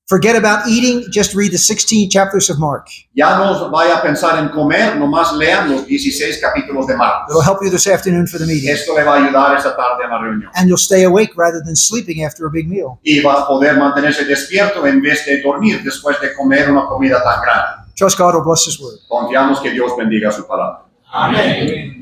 Forget about eating, just read the 16 chapters of Mark. Ya no vaya a pensar en comer, nomás lean los 16 capítulos de Marcos. It'll help you this afternoon for the meeting. Esto le va a ayudar esta tarde en la reunión. And you'll stay awake rather than sleeping after a big meal. Y va a poder mantenerse despierto en vez de dormir después de comer una comida tan grande. Trust God will bless His word. Confiamos que Dios bendiga su palabra. Amén.